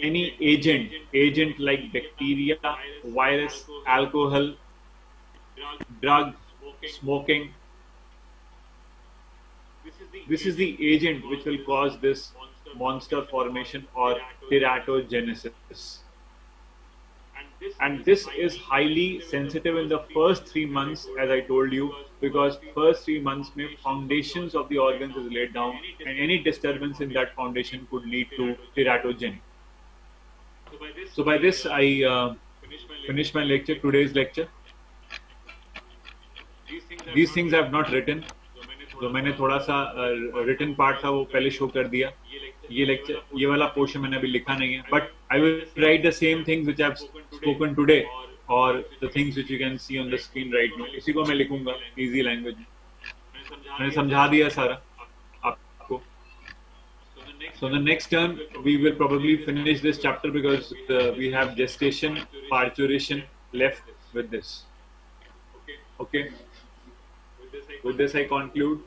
any agent like bacteria, virus, alcohol, drug, smoking. This is the agent which will cause this monster formation or teratogenesis. And this is highly sensitive in the first 3 months, as I told you, because first 3 months mein foundations of the organs is laid down, and any disturbance in that foundation could lead to teratogeny. So by this I finish my lecture, today's lecture. These things I have not written. जो मैंने थोड़ा सा written part था वो पहले show कर दिया। ये लेक्चर, ये वाला पोर्शन मैंने अभी लिखा नहीं है, but I will write the same things which I have spoken today और the things which you can see on the screen right now, इसी को मैं लिखूंगा इजी लैंग्वेज में। मैंने समझा दिया सारा आपको। So the next term we will probably finish this chapter because we have gestation, parturition left with this. Okay. With this I conclude.